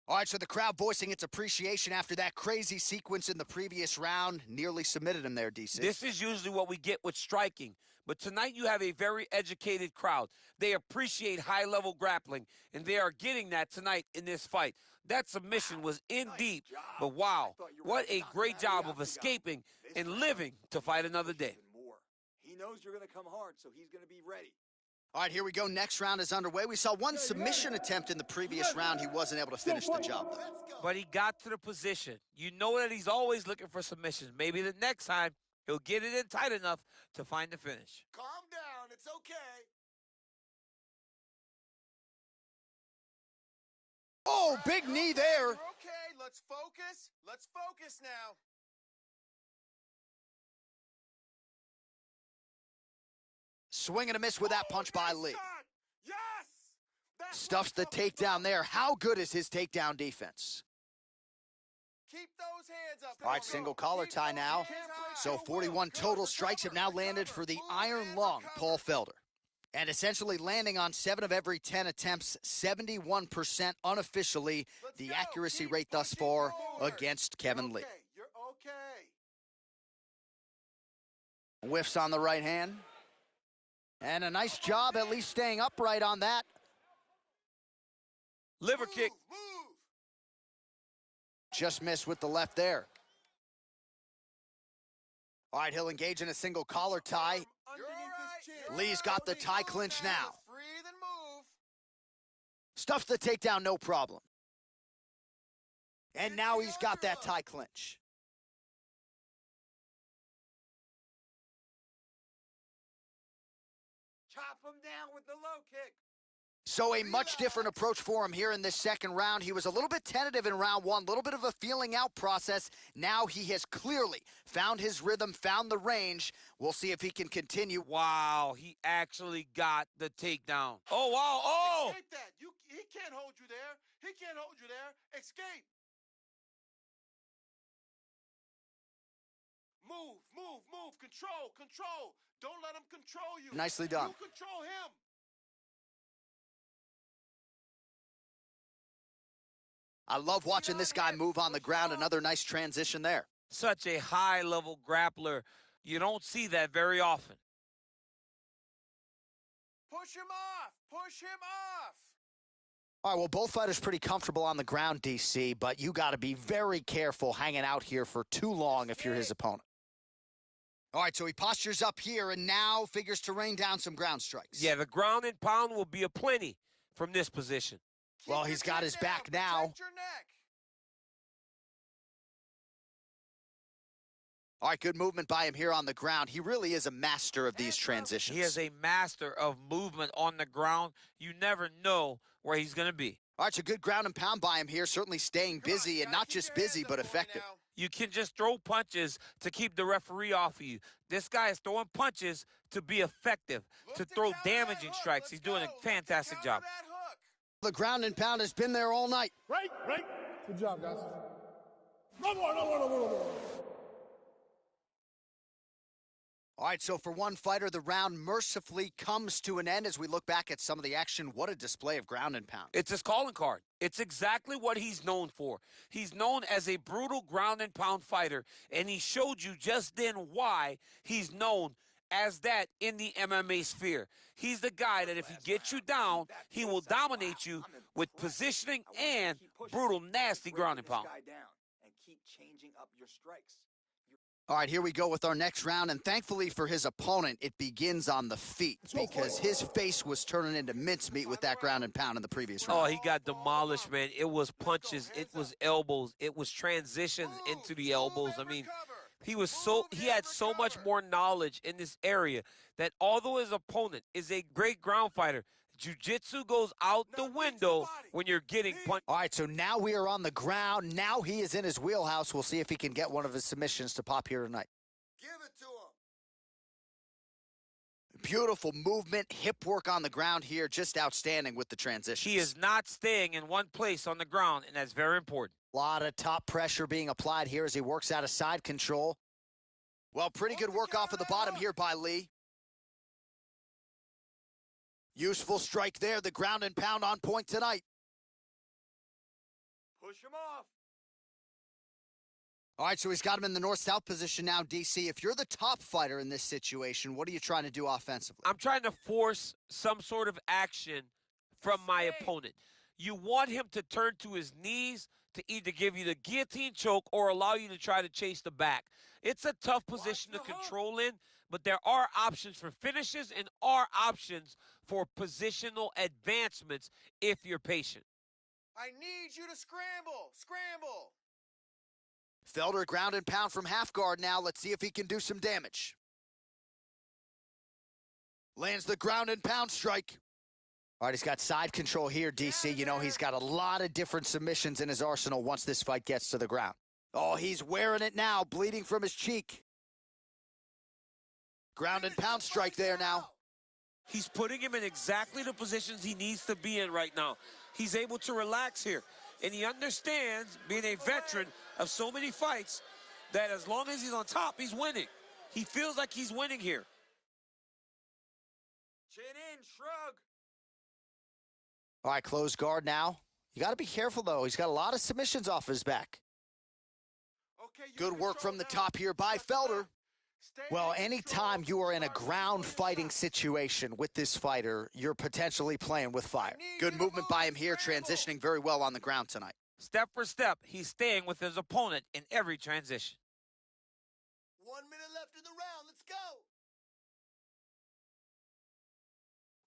All right, so the crowd voicing its appreciation after that crazy sequence in the previous round. Nearly submitted him there, DC. This is usually what we get with striking. But tonight you have a very educated crowd. They appreciate high-level grappling, and they are getting that tonight in this fight. That submission was in deep, but wow, what a great job of escaping and living to fight another day. He knows you're going to come hard, so he's going to be ready. All right, here we go. Next round is underway. We saw one submission attempt in the previous round. He wasn't able to finish the job, though. But he got to the position. You know that he's always looking for submissions. Maybe the next time he'll get it in tight enough to find the finish. Calm down. It's okay. Oh, big knee there. Okay, let's focus. Let's focus now. Swing and a miss with that punch by Lee. Yes! Stuffs the takedown there. How good is his takedown defense? Keep those hands up. All right, single collar tie now. So 41 total strikes have now landed for the iron lung, Paul Felder. And essentially landing on 7 of every 10 attempts, 71% unofficially, the accuracy rate thus far against Kevin Lee. You're okay. Whiffs on the right hand. And a nice job at least staying upright on that. Liver kick. Move. Just missed with the left there. All right, he'll engage in a single collar tie. Lee's got the tie clinch now. Breathe and move. Stuffs the takedown, no problem. And now he's got that tie clinch. Chop him down with the low kick. So a much different approach for him here in this second round. He was a little bit tentative in round one, a little bit of a feeling out process. Now he has clearly found his rhythm, found the range. We'll see if he can continue. Wow, he actually got the takedown. Oh, wow, oh! Escape that. He can't hold you there. He can't hold you there. Escape. Move. Control. Don't let him control you. Nicely done. You control him. I love watching this guy move on the ground. Another nice transition there. Such a high-level grappler. You don't see that very often. Push him off. All right, well, both fighters pretty comfortable on the ground, DC, but you got to be very careful hanging out here for too long if you're his opponent. All right, so he postures up here and now figures to rain down some ground strikes. Yeah, the ground and pound will be aplenty from this position. Well, he's got his back now. Protect your neck. All right, good movement by him here on the ground. He really is a master of these transitions. He is a master of movement on the ground. You never know where he's going to be. All right, so good ground and pound by him here, certainly staying busy, and not just busy, but effective. You can just throw punches to keep the referee off of you. This guy is throwing punches to be effective, to throw damaging strikes. He's doing a fantastic job. The ground and pound has been there all night. Right. Good job, guys. No more. All right, so for one fighter, the round mercifully comes to an end as we look back at some of the action. What a display of ground and pound. It's his calling card. It's exactly what he's known for. He's known as a brutal ground and pound fighter, and he showed you just then why he's known as that in the MMA sphere. He's the guy that if he gets you down, he will dominate you with positioning and brutal, nasty ground and pound. And keep changing up your strikes. All right, here we go with our next round, and thankfully for his opponent, it begins on the feet because his face was turning into mincemeat with that ground and pound in the previous round. Oh, he got demolished, man. It was punches, it was elbows, it was transitions into the elbows. I mean, he had so much more knowledge in this area that although his opponent is a great ground fighter, jiu-jitsu goes out the window when you're getting punched. All right, so now we are on the ground. Now he is in his wheelhouse. We'll see if he can get one of his submissions to pop here tonight. Give it to him. Beautiful movement, hip work on the ground here, just outstanding with the transitions. He is not staying in one place on the ground, and that's very important. A lot of top pressure being applied here as he works out of side control. Well, pretty good work off of the bottom here by Lee. Useful strike there, the ground and pound on point tonight. Push him off. All right, so he's got him in the north-south position now, DC. If you're the top fighter in this situation, what are you trying to do offensively? I'm trying to force some sort of action from my opponent. You want him to turn to his knees to either give you the guillotine choke or allow you to try to chase the back. It's a tough position to control in, but there are options for finishes and are options for positional advancements if you're patient. I need you to scramble. Scramble. Felder ground and pound from half guard now. Let's see if he can do some damage. Lands the ground and pound strike. All right, he's got side control here, DC. You know, he's got a lot of different submissions in his arsenal once this fight gets to the ground. Oh, he's wearing it now, bleeding from his cheek. Ground and pound strike there now. He's putting him in exactly the positions he needs to be in right now. He's able to relax here. And he understands, being a veteran of so many fights, that as long as he's on top, he's winning. He feels like he's winning here. Chin in, shrug. All right, closed guard now. You got to be careful, though. He's got a lot of submissions off his back. Okay, Good work from the top here by Felder. Well, anytime you are in a ground fighting situation with this fighter, you're potentially playing with fire. Good movement by him here, transitioning very well on the ground tonight. Step for step, he's staying with his opponent in every transition. 1 minute left in the round. Let's go.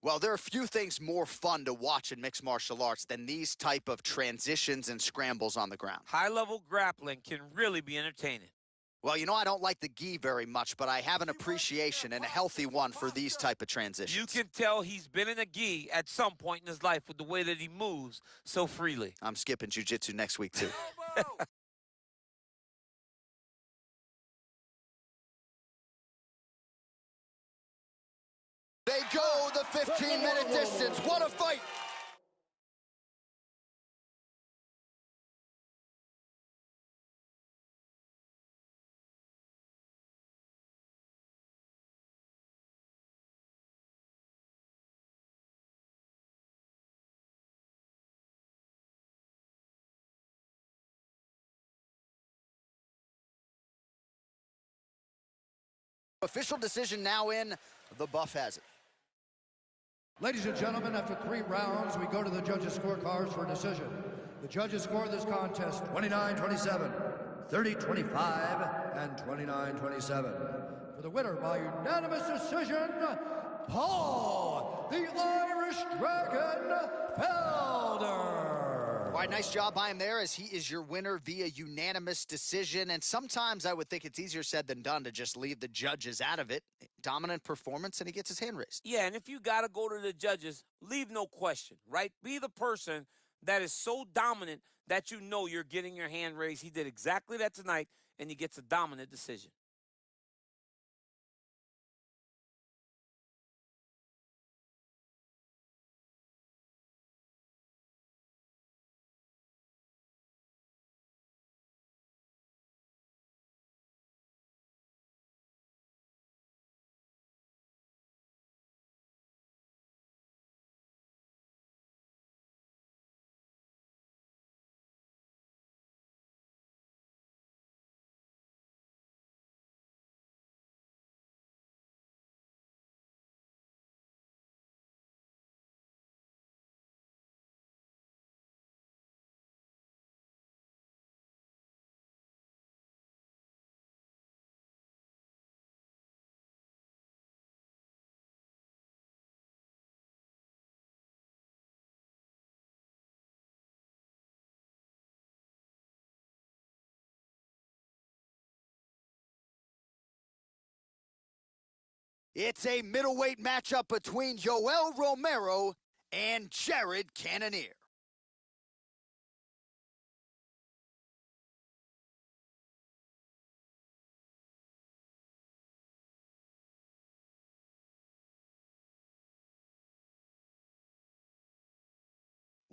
Well, there are few things more fun to watch in mixed martial arts than these type of transitions and scrambles on the ground. High-level grappling can really be entertaining. Well, you know, I don't like the gi very much, but I have an appreciation and a healthy one for these type of transitions. You can tell he's been in a gi at some point in his life with the way that he moves so freely. I'm skipping jiu-jitsu next week, too. They go the 15-minute distance. What a fight! Official decision now in. The buff has it. Ladies and gentlemen, after 3 rounds, we go to the judges' scorecards for decision. The judges score this contest 29-27, 30-25, and 29-27. For the winner by unanimous decision, Paul, the Irish Dragon Felder. All right, nice job by him there as he is your winner via unanimous decision. And sometimes I would think it's easier said than done to just leave the judges out of it. Dominant performance, and he gets his hand raised. Yeah, and if you got to go to the judges, leave no question, right? Be the person that is so dominant that you know you're getting your hand raised. He did exactly that tonight, and he gets a dominant decision. It's a middleweight matchup between Yoel Romero and Jared Cannonier.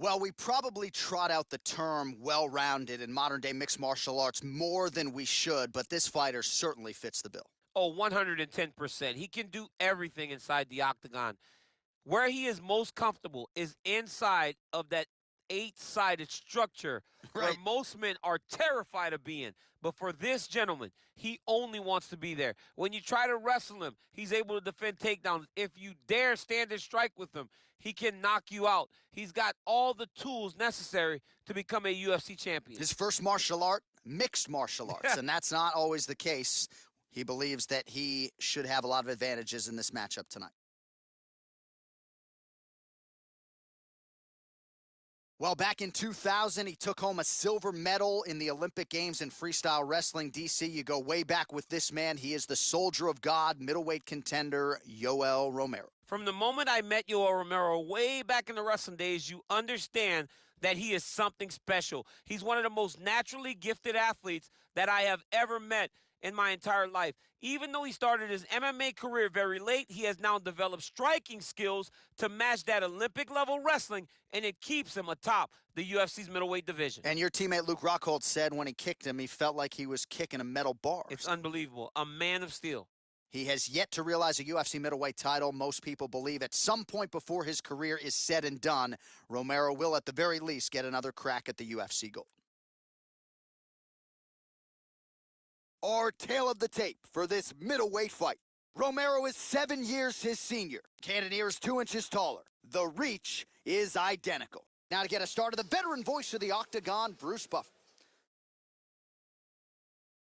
Well, we probably trot out the term well-rounded in modern-day mixed martial arts more than we should, but this fighter certainly fits the bill. Oh, 110%. He can do everything inside the octagon. Where he is most comfortable is inside of that 8-sided structure where most men are terrified of being. But for this gentleman, he only wants to be there. When you try to wrestle him, he's able to defend takedowns. If you dare stand and strike with him, he can knock you out. He's got all the tools necessary to become a UFC champion. His first martial art, mixed martial arts, and that's not always the case. He believes that he should have a lot of advantages in this matchup tonight. Well, back in 2000, he took home a silver medal in the Olympic Games in freestyle wrestling. DC, you go way back with this man. He is the soldier of God, middleweight contender, Yoel Romero. From the moment I met Yoel Romero way back in the wrestling days, you understand that he is something special. He's one of the most naturally gifted athletes that I have ever met in my entire life. Even though he started his MMA career very late, he has now developed striking skills to match that Olympic-level wrestling, and it keeps him atop the UFC's middleweight division. And your teammate Luke Rockhold said when he kicked him, he felt like he was kicking a metal bar. It's unbelievable. A man of steel. He has yet to realize a UFC middleweight title. Most people believe at some point before his career is said and done, Romero will at the very least get another crack at the UFC gold. Our tale of the tape for this middleweight fight. Romero is 7 years his senior. Cannonier is 2 inches taller. The reach is identical. Now to get us started, the veteran voice of the Octagon, Bruce Buffer.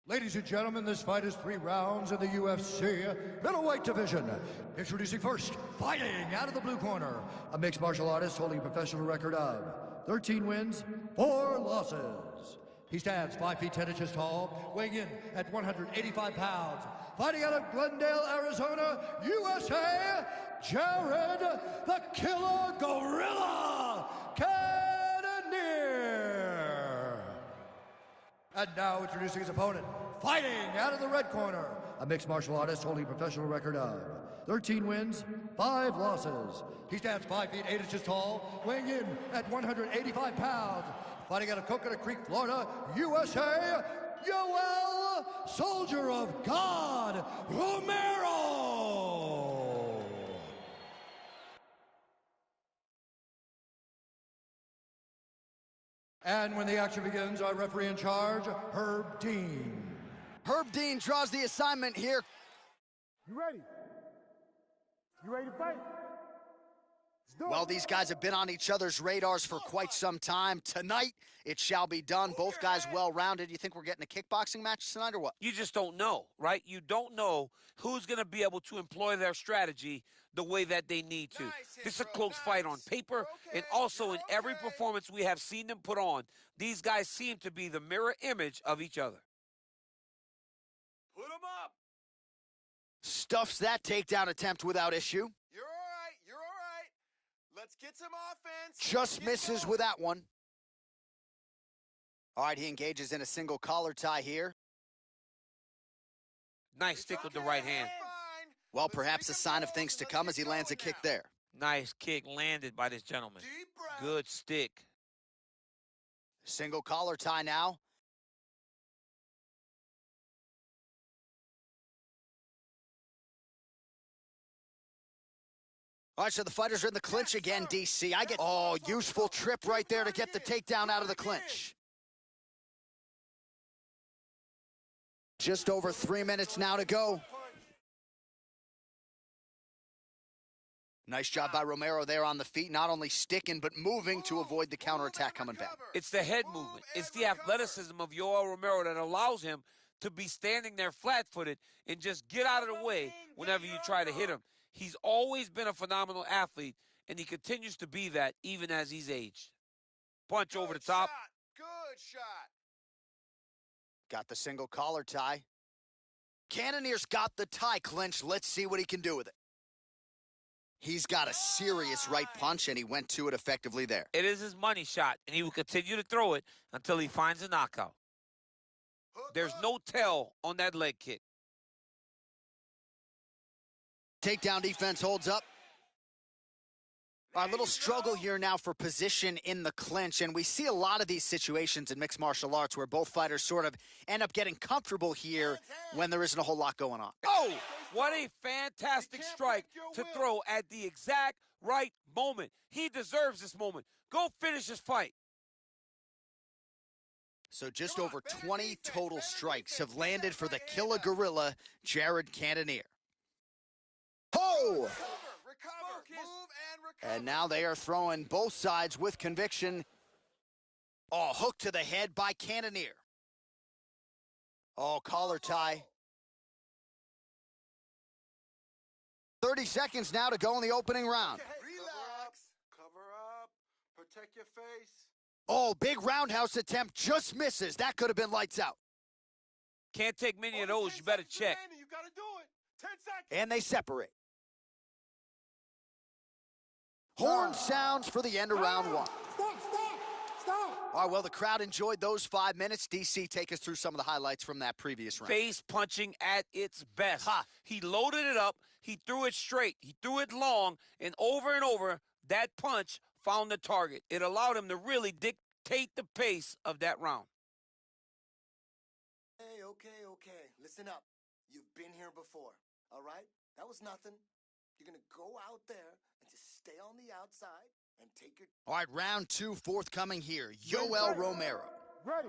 Ladies and gentlemen, this fight is 3 rounds in the UFC middleweight division. Introducing first, fighting out of the blue corner, a mixed martial artist holding a professional record of 13 wins, 4 losses. He stands 5 feet 10 inches tall, weighing in at 185 pounds. Fighting out of Glendale, Arizona, USA, Jared the Killer Gorilla Cannonier. And now introducing his opponent, fighting out of the red corner, a mixed martial artist holding a professional record of 13 wins, 5 losses. He stands 5 feet 8 inches tall, weighing in at 185 pounds. Fighting out of Coconut Creek, Florida, USA, Yoel, Soldier of God, Romero. And when the action begins, our referee in charge, Herb Dean. Herb Dean draws the assignment here. You ready? You ready to fight? Well, these guys have been on each other's radars for quite some time. Tonight, it shall be done. Both guys well-rounded. You think we're getting a kickboxing match tonight or what? You just don't know, right? You don't know who's going to be able to employ their strategy the way that they need to. This is a close fight on paper, and also in every performance we have seen them put on, these guys seem to be the mirror image of each other. Put him up. Stuffs that takedown attempt without issue. You're all right. You're all right. Let's get some offense. Just misses with that one. All right, he engages in a single collar tie here. Nice stick with the right hand. Well, perhaps a sign of things to come as he lands a kick there. Nice kick landed by this gentleman. Good stick. Single collar tie now. All right, so the fighters are in the clinch again, DC. Oh, useful trip right there to get the takedown out of the clinch. Just over 3 minutes now to go. Nice job by Romero there on the feet, not only sticking, but moving to avoid the counterattack coming back. It's the head movement. It's the athleticism of Yoel Romero that allows him to be standing there flat-footed and just get out of the way whenever you try to hit him. He's always been a phenomenal athlete, and he continues to be that even as he's aged. Punch over the top. Good shot. Got the single collar tie. Cannonier's got the tie clinch. Let's see what he can do with it. He's got a serious right punch, and he went to it effectively there. It is his money shot, and he will continue to throw it until he finds a knockout. There's no tell on that leg kick. Takedown defense holds up. A little struggle here now for position in the clinch, and we see a lot of these situations in mixed martial arts where both fighters sort of end up getting comfortable here when there isn't a whole lot going on. Oh, what a fantastic strike to throw at the exact right moment. He deserves this moment. Go finish this fight. So just over 20 total strikes have landed for the Killer Gorilla, Jared Cannonier. Oh! And now they are throwing both sides with conviction. Oh, hook to the head by Cannonier. Oh, collar tie. 30 seconds now to go in the opening round. Relax. Cover up. Protect your face. Oh, big roundhouse attempt just misses. That could have been lights out. Can't take many of those. You better check. You gotta do it. 10 seconds. And they separate. Horn sounds for the end of round one. Stop! All right, well, the crowd enjoyed those 5 minutes. DC, take us through some of the highlights from that previous round. Face punching at its best. Ha. He loaded it up. He threw it straight. He threw it long. And over, that punch found the target. It allowed him to really dictate the pace of that round. Hey, okay. Listen up. You've been here before, all right? That was nothing. You're going to go out there and just stay on the outside and take your... All right, round two forthcoming here. Yoel Romero Ready.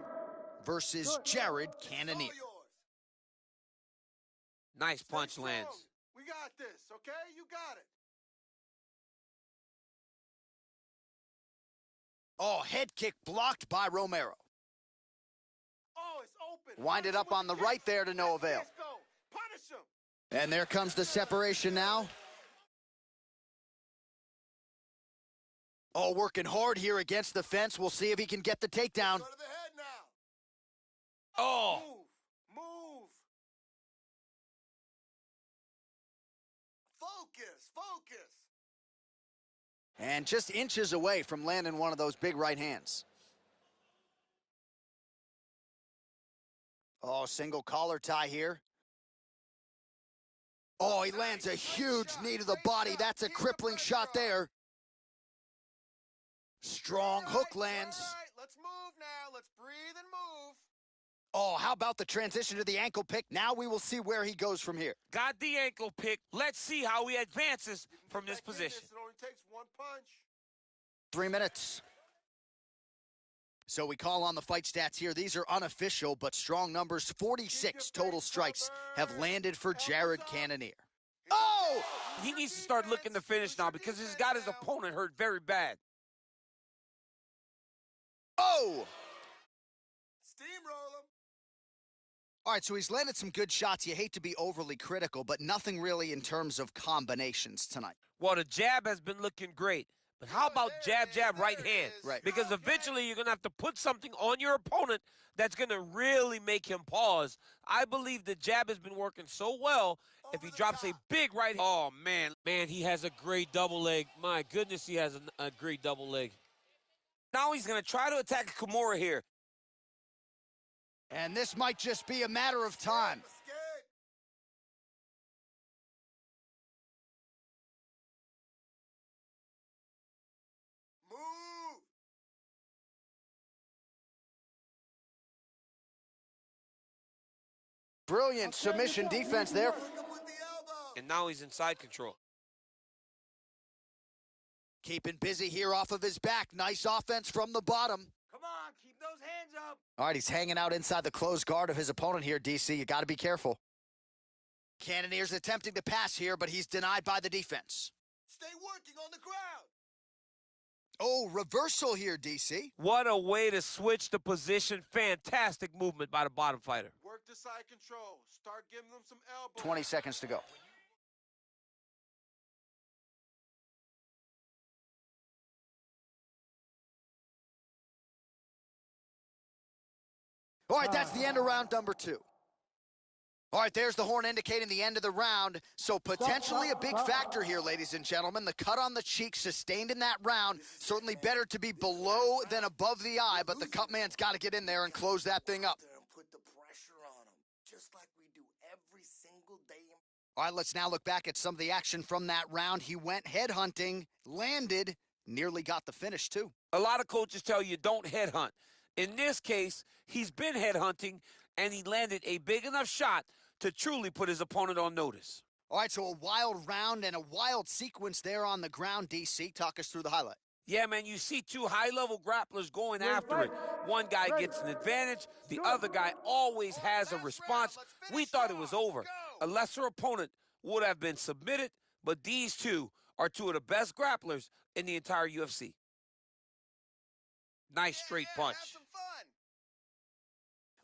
versus Jared Cannonier. Nice punch lands. We got this, okay? You got it. Oh, head kick blocked by Romero. Oh, it's open. Winded up on the right there to no avail. Let's go. Punish him. And there comes the separation now. Oh, working hard here against the fence. We'll see if he can get the takedown. Go to the head now. Oh. Move. Focus. And just inches away from landing one of those big right hands. Oh, single collar tie here. Oh, he lands a huge knee to the body. That's a crippling shot there. Strong hook lands. All right, let's move now. Let's breathe and move. Oh, how about the transition to the ankle pick? Now we will see where he goes from here. Got the ankle pick. Let's see how he advances from this position. It only takes one punch. 3 minutes. So we call on the fight stats here. These are unofficial, but strong numbers. 46 total strikes have landed for Jared Cannonier. Oh! He needs to start looking to finish now because he's got his opponent hurt very bad. Oh! Steamroll him. All right, so he's landed some good shots. You hate to be overly critical, but nothing really in terms of combinations tonight. Well, the jab has been looking great. But how about jab, right hand? Right. Because eventually you're going to have to put something on your opponent that's going to really make him pause. I believe the jab has been working so well. If he drops a big right hand. Oh, man. Man, he has a great double leg. My goodness, he has a great double leg. Now he's going to try to attack Kimura here. And this might just be a matter of time. Move. Brilliant submission defense there. And now he's in side control. Keeping busy here off of his back. Nice offense from the bottom. Come on, keep those hands up. All right, he's hanging out inside the closed guard of his opponent here, DC. You got to be careful. Cannonier's attempting to pass here, but he's denied by the defense. Stay working on the ground. Oh, reversal here, DC. What a way to switch the position. Fantastic movement by the bottom fighter. Work the side control. Start giving them some elbows. 20 seconds to go. All right, that's the end of round number 2. All right, there's the horn indicating the end of the round. So potentially a big factor here, ladies and gentlemen. The cut on the cheek sustained in that round. Certainly better to be below than above the eye, but the cut man's got to get in there and close that thing up. And put the pressure on him, just like we do every single day. All right, let's now look back at some of the action from that round. He went headhunting, landed, nearly got the finish, too. A lot of coaches tell you don't headhunt. In this case, he's been headhunting, and he landed a big enough shot to truly put his opponent on notice. All right, so a wild round and a wild sequence there on the ground, DC. Talk us through the highlight. Yeah, man, you see two high-level grapplers going after it. One guy gets an advantage. The other guy always has a response. We thought it was over. A lesser opponent would have been submitted, but these two are two of the best grapplers in the entire UFC. Nice straight punch.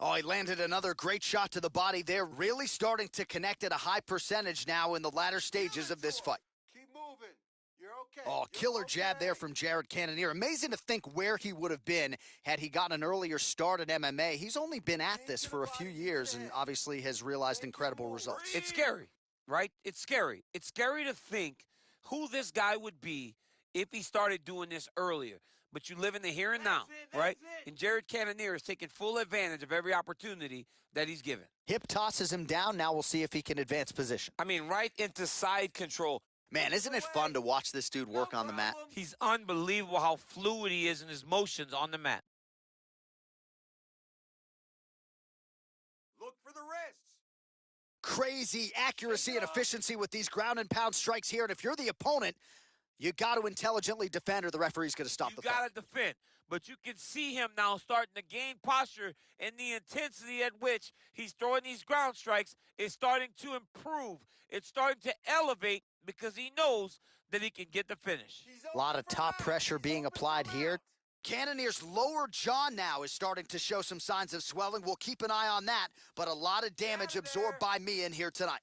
Oh, he landed another great shot to the body there. Really starting to connect at a high percentage now in the latter stages of this fight. Keep moving. You're okay. Oh, killer jab there from Jared Cannonier. Amazing to think where he would have been had he gotten an earlier start at MMA. He's only been at this for a few years and obviously has realized incredible results. It's scary, right? It's scary. It's scary to think who this guy would be if he started doing this earlier. But you live in the here and now, right? And Jared Cannonier is taking full advantage of every opportunity that he's given. Hip tosses him down. Now we'll see if he can advance position. I mean, right into side control. Man, isn't it fun to watch this dude work on the mat? He's unbelievable how fluid he is in his motions on the mat. Look for the wrists. Crazy accuracy and efficiency with these ground and pound strikes here. And if you're the opponent, you got to intelligently defend or the referee's going to stop the fight. You got to defend. But you can see him now starting to gain posture, and the intensity at which he's throwing these ground strikes is starting to improve. It's starting to elevate because he knows that he can get the finish. A lot of top pressure being applied here. Cannonier's lower jaw now is starting to show some signs of swelling. We'll keep an eye on that, but a lot of damage absorbed by me in here tonight.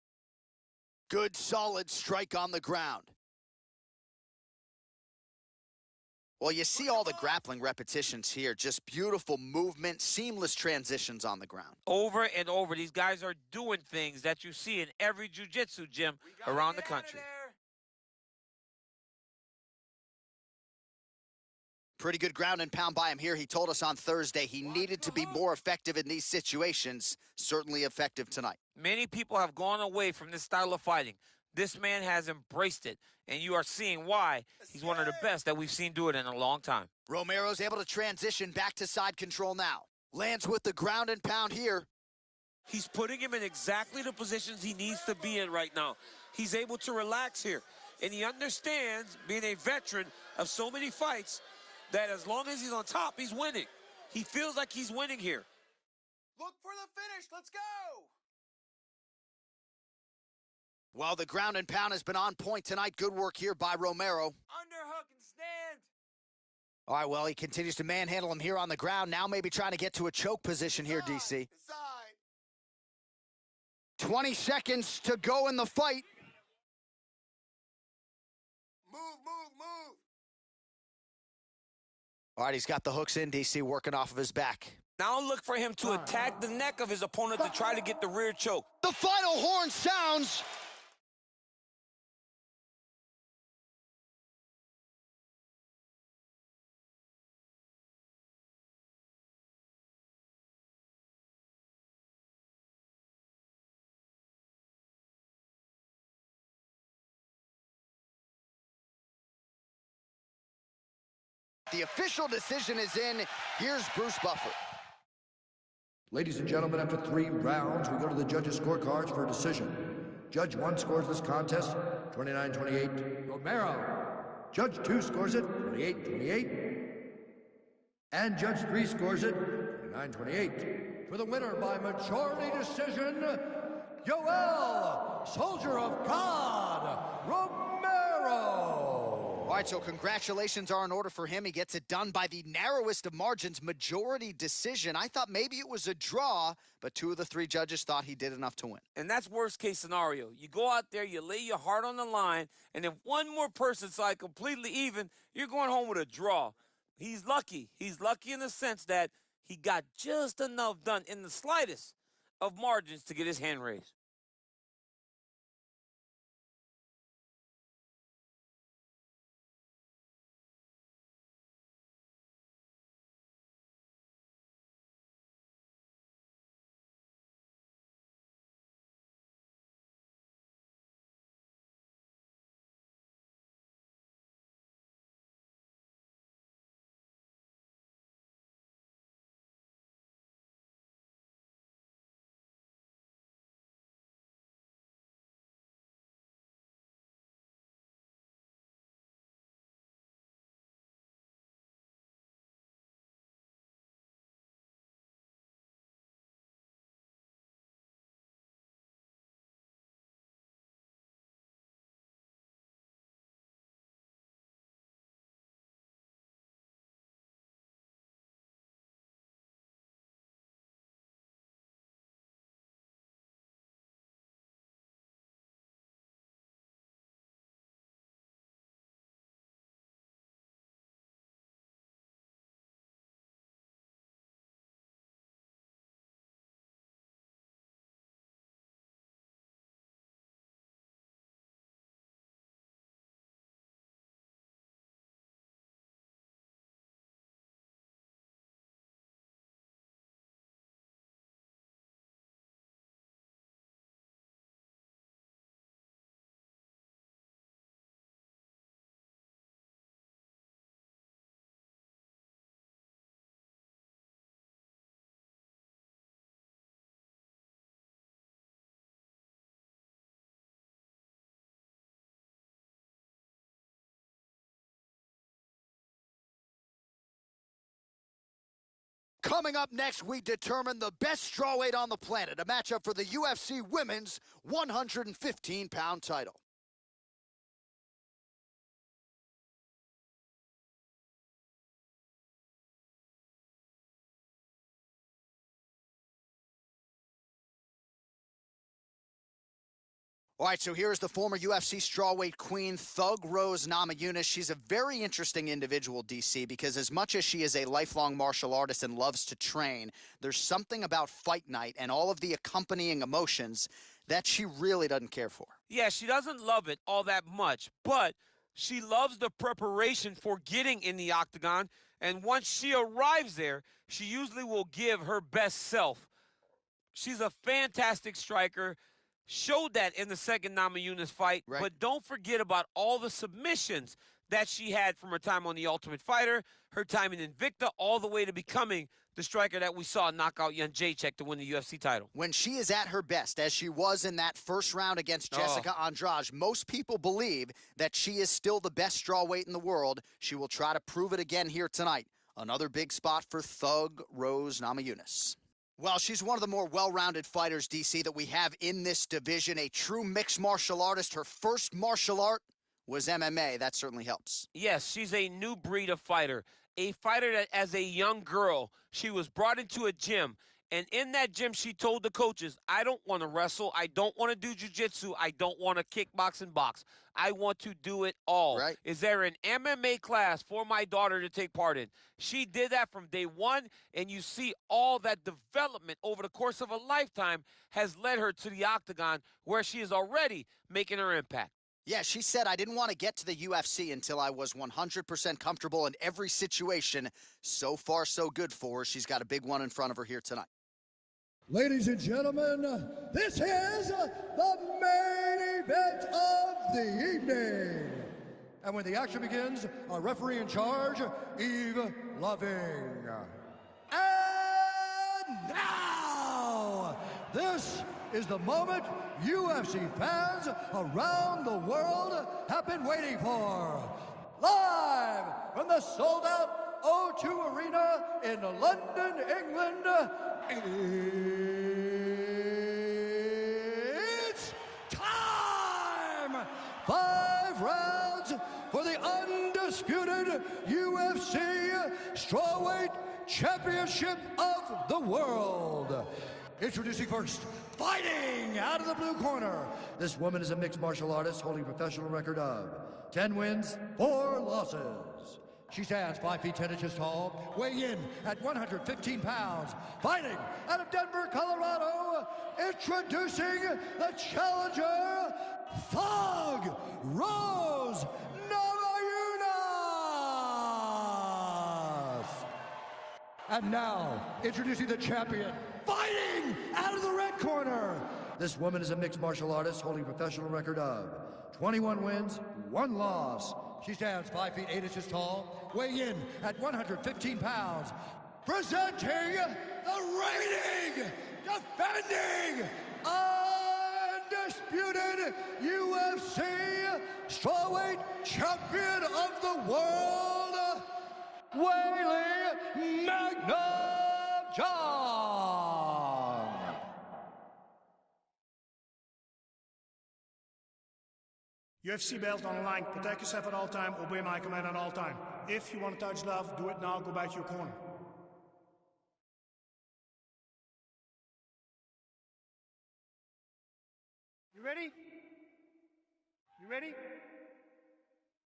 Good, solid strike on the ground. Well, you see all the grappling repetitions here. Just beautiful movement, seamless transitions on the ground. Over and over, these guys are doing things that you see in every jiu-jitsu gym around the country. Pretty good ground and pound by him here. He told us on Thursday he needed to be more effective in these situations. Certainly effective tonight. Many people have gone away from this style of fighting. This man has embraced it, and you are seeing why he's one of the best that we've seen do it in a long time. Romero's able to transition back to side control now. Lands with the ground and pound here. He's putting him in exactly the positions he needs to be in right now. He's able to relax here, and he understands, being a veteran of so many fights, that as long as he's on top, he's winning. He feels like he's winning here. Look for the finish. Let's go. Well, the ground and pound has been on point tonight. Good work here by Romero. Underhook and stand. All right, well, he continues to manhandle him here on the ground. Now maybe trying to get to a choke position here, DC. 20 seconds to go in the fight. Move, move, move. All right, he's got the hooks in, DC, working off of his back. Now look for him to attack the neck of his opponent to try to get the rear choke. The final horn sounds. The official decision is in. Here's Bruce Buffer. Ladies and gentlemen, after 3 rounds, we go to the judges' scorecards for a decision. Judge 1 scores this contest 29-28, Romero. Judge 2 scores it 28-28. And Judge 3 scores it 29-28. For the winner by majority decision, Yoel, Soldier of God, Romero. All right, so congratulations are in order for him. He gets it done by the narrowest of margins, majority decision. I thought maybe it was a draw, but 2 of the 3 judges thought he did enough to win. And that's worst case scenario. You go out there, you lay your heart on the line, and if one more person side completely even, you're going home with a draw. He's lucky. He's lucky in the sense that he got just enough done in the slightest of margins to get his hand raised. Coming up next, we determine the best strawweight on the planet, a matchup for the UFC Women's 115-pound title. All right, so here's the former UFC strawweight queen, Thug Rose Namajunas. She's a very interesting individual, DC, because as much as she is a lifelong martial artist and loves to train, there's something about fight night and all of the accompanying emotions that she really doesn't care for. Yeah, she doesn't love it all that much, but she loves the preparation for getting in the octagon, and once she arrives there, she usually will give her best self. She's a fantastic striker. Showed that in the second Namajunas fight. Right. But don't forget about all the submissions that she had from her time on The Ultimate Fighter, her time in Invicta, all the way to becoming the striker that we saw knock out Miocic to win the UFC title. When she is at her best, as she was in that first round against Jessica Andrade, most people believe that she is still the best strawweight in the world. She will try to prove it again here tonight. Another big spot for Thug Rose Namajunas. Well, she's one of the more well-rounded fighters, DC, that we have in this division. A true mixed martial artist. Her first martial art was MMA. That certainly helps. Yes, she's a new breed of fighter. A fighter that, as a young girl, she was brought into a gym. And in that gym, she told the coaches, I don't want to wrestle. I don't want to do jiu-jitsu. I don't want to kickbox and box. I want to do it all. Right. Is there an MMA class for my daughter to take part in? She did that from day one, and you see all that development over the course of a lifetime has led her to the octagon, where she is already making her impact. Yeah, she said, I didn't want to get to the UFC until I was 100% comfortable in every situation. So far, so good for her. She's got a big one in front of her here tonight. Ladies and gentlemen, this is the main event of the evening. And when the action begins, our referee in charge, Eve Loving. And now, this is the moment UFC fans around the world have been waiting for. Live from the sold-out O2 Arena in London, England, it's time! 5 rounds for the undisputed UFC Strawweight Championship of the World. Introducing first, fighting out of the blue corner. This woman is a mixed martial artist holding a professional record of 10 wins, 4 losses. She stands 5 feet 10 inches tall, weighing in at 115 pounds. Fighting out of Denver, Colorado, introducing the challenger, Thug Rose Namajunas. And now, introducing the champion, fighting out of the red corner. This woman is a mixed martial artist holding a professional record of 21 wins, 1 loss. She stands 5 feet 8 inches tall, weighing in at 115 pounds. Presenting the reigning, defending, undisputed UFC Strawweight Champion of the World, Weili Magnum John. UFC belt on the line. Protect yourself at all time. Obey my command at all time. If you want to touch love, do it now. Go back to your corner. You ready? You ready?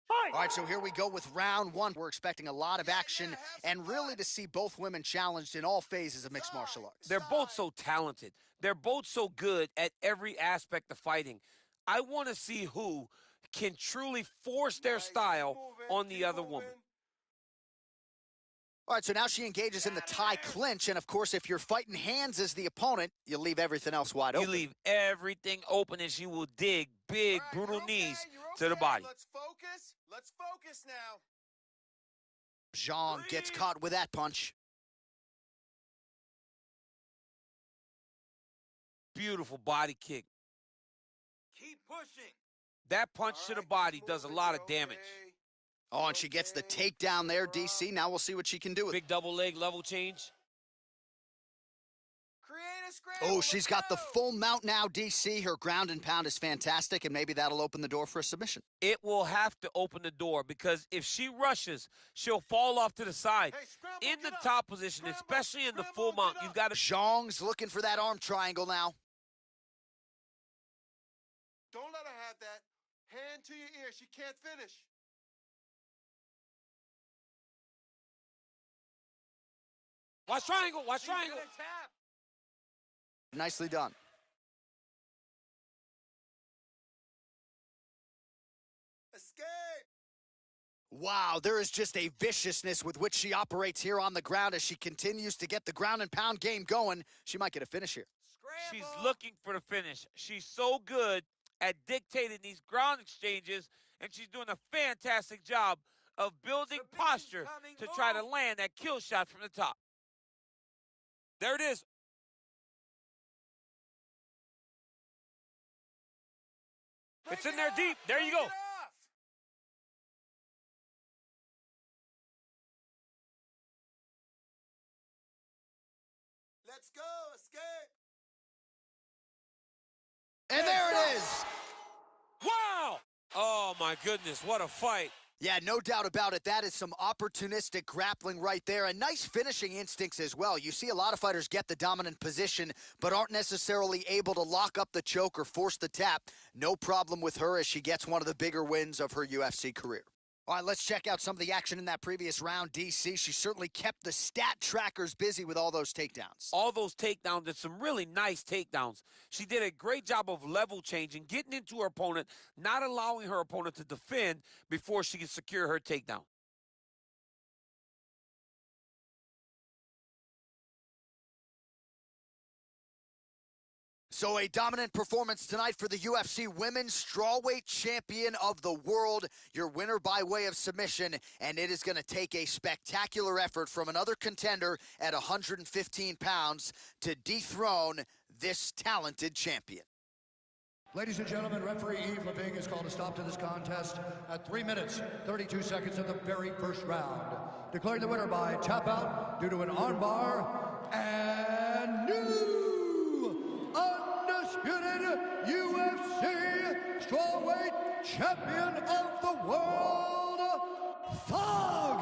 Fight! All right, so here we go with round 1. We're expecting a lot of action and really to see both women challenged in all phases of mixed martial arts. They're both so talented. They're both so good at every aspect of fighting. I want to see who can truly force their style on the other woman. All right, so now she engages in the tie clinch, and of course, if you're fighting hands as the opponent, you leave everything else wide open. You leave everything open, and she will dig big, brutal knees to the body. Let's focus. Let's focus now. Jean gets caught with that punch. Beautiful body kick. Keep pushing. That punch to the body does a lot of damage. Oh, and she gets the takedown there, DC. Now we'll see what she can do with it. Big double leg level change. gonna scramble. Oh, she's got the full mount now, DC. Her ground and pound is fantastic, and maybe that'll open the door for a submission. It will have to open the door because if she rushes, she'll fall off to the side. Hey, scramble, In the get up. top position, Scramble, especially in the scramble, full mount, get you've up. got to. Zhang's looking for that arm triangle now. Don't let her have that. Hand to your ear. She can't finish. Watch triangle, watch She's triangle. gonna tap. Nicely done. Escape! Wow, there is just a viciousness with which she operates here on the ground as she continues to get the ground and pound game going. She might get a finish here. She's looking for the finish. She's so good at dictating these ground exchanges, and she's doing a fantastic job of building posture to try to land that kill shot from the top. There it is. It's in there deep. There you go. Let's go! Escape! And there it is. Wow! Oh, my goodness. What a fight. Yeah, no doubt about it. That is some opportunistic grappling right there, and nice finishing instincts as well. You see a lot of fighters get the dominant position, but aren't necessarily able to lock up the choke or force the tap. No problem with her as she gets one of the bigger wins of her UFC career. All right, let's check out some of the action in that previous round, DC. She certainly kept the stat trackers busy with all those takedowns. All those takedowns and some really nice takedowns. She did a great job of level changing, getting into her opponent, not allowing her opponent to defend before she can secure her takedown. So a dominant performance tonight for the UFC Women's Strawweight Champion of the World. Your winner by way of submission, and it is going to take a spectacular effort from another contender at 115 pounds to dethrone this talented champion. Ladies and gentlemen, referee Yves Leving has called a stop to this contest at 3 minutes, 32 seconds of the very first round. Declaring the winner by tap out due to an armbar and new undisputed UFC strawweight champion of the world, Thug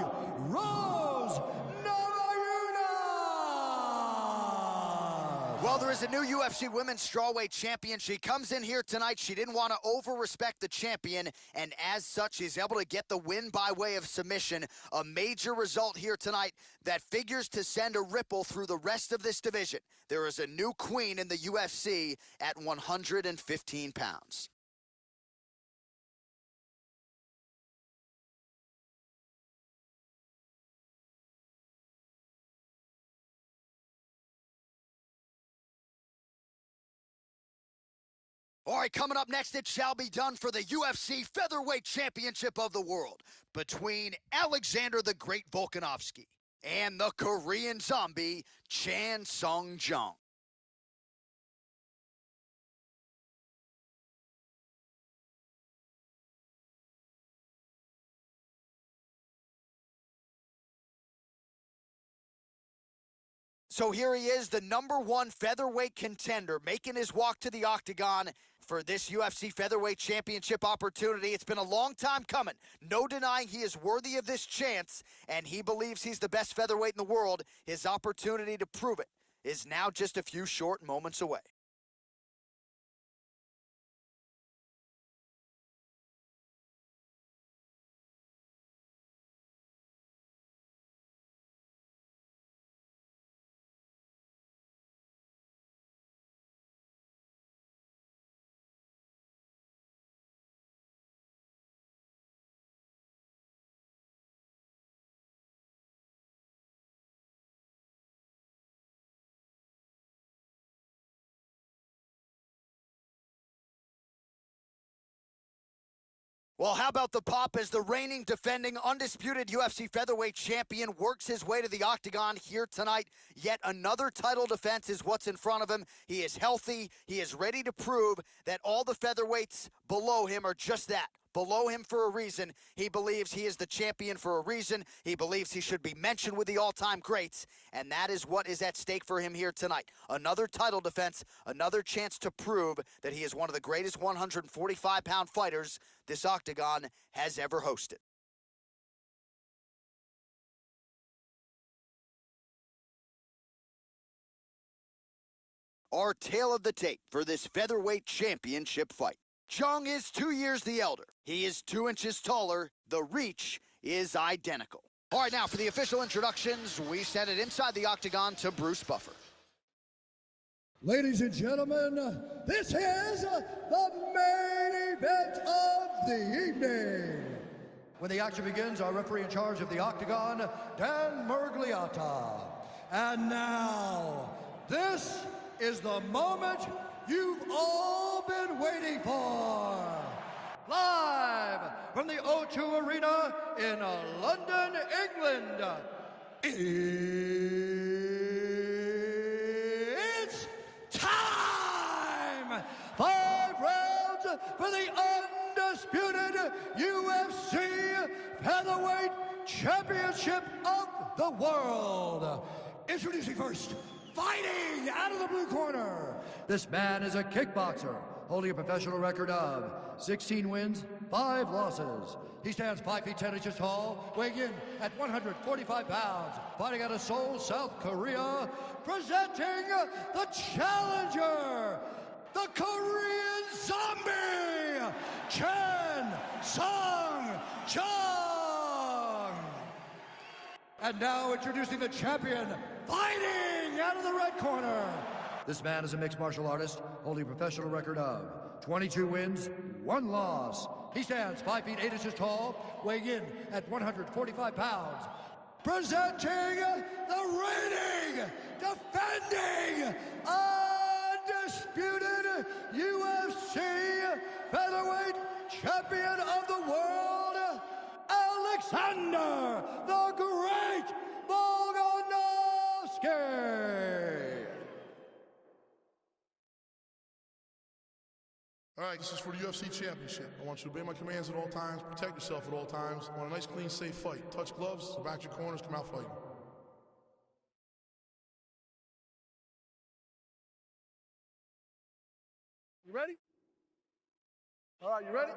Rose Namajunas. Well, there is a new UFC Women's Strawweight Champion. She comes in here tonight. She didn't want to over-respect the champion, and as such, she's able to get the win by way of submission. A major result here tonight that figures to send a ripple through the rest of this division. There is a new queen in the UFC at 115 pounds. All right, coming up next, it shall be done for the UFC Featherweight Championship of the World between Alexander the Great Volkanovski and the Korean Zombie, Chan Sung Jung. So here he is, the #1 featherweight contender, making his walk to the octagon for this UFC Featherweight Championship opportunity. It's been a long time coming. No denying he is worthy of this chance, and he believes he's the best featherweight in the world. His opportunity to prove it is now just a few short moments away. Well, how about the pop as the reigning, defending, undisputed UFC featherweight champion works his way to the octagon here tonight. Yet another title defense is what's in front of him. He is healthy. He is ready to prove that all the featherweights below him are just that, below him for a reason. He believes he is the champion for a reason. He believes he should be mentioned with the all-time greats, and that is what is at stake for him here tonight. Another title defense, another chance to prove that he is one of the greatest 145-pound fighters this octagon has ever hosted. Our tale of the tape for this featherweight championship fight. Chung is 2 years the elder. He is 2 inches taller. The reach is identical. All right, now for the official introductions, we send it inside the octagon to Bruce Buffer. Ladies and gentlemen, this is the main event of the evening. When the action begins, our referee in charge of the octagon, Dan Murgliata. And now, this is the moment you've all been waiting for. Live from the O2 Arena in London, England. It's time! 5 rounds for the undisputed UFC Featherweight Championship of the World. Introducing first, fighting out of the blue corner. This man is a kickboxer, holding a professional record of 16 wins, 5 losses. He stands 5 feet 10 inches tall, weighing in at 145 pounds, fighting out of Seoul, South Korea, presenting the challenger, the Korean Zombie, Chen Sung-Jung. And now introducing the champion, fighting out of the red corner. This man is a mixed martial artist, holding a professional record of 22 wins, 1 loss. He stands 5 feet 8 inches tall, weighing in at 145 pounds. Presenting the reigning, defending, undisputed UFC featherweight champion of the world, Alexander the Great Volkanovski. All right, this is for the UFC Championship. I want you to obey my commands at all times, protect yourself at all times. I want a nice, clean, safe fight. Touch gloves, go back to your corners, come out fighting. You ready? All right, you ready?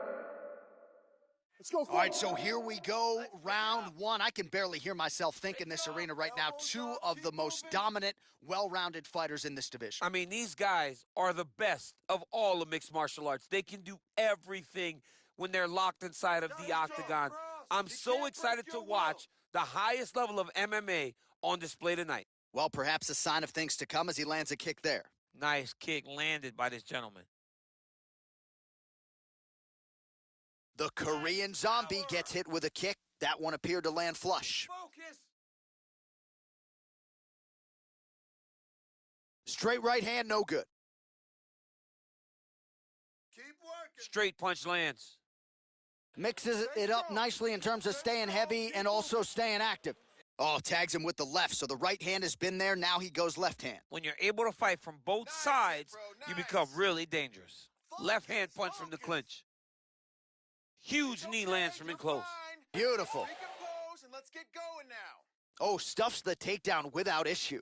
Let's go. All right, so here we go, round 1. I can barely hear myself think in this arena right now. 2 of the most dominant, well-rounded fighters in this division. I mean, these guys are the best of all of mixed martial arts. They can do everything when they're locked inside of the octagon. I'm so excited to watch the highest level of MMA on display tonight. Well, perhaps a sign of things to come as he lands a kick there. Nice kick landed by this gentleman. The Korean Zombie gets hit with a kick. That one appeared to land flush. Focus. Straight right hand, no good. Keep working. Straight punch lands. Mixes it up nicely in terms of staying heavy and also staying active. Oh, tags him with the left, so the right hand has been there. Now he goes left hand. When you're able to fight from both sides, you become really dangerous. Left hand punch from the clinch. Huge knee lands from in close. Beautiful. Take a pose and let's get going now. Oh, stuffs the takedown without issue.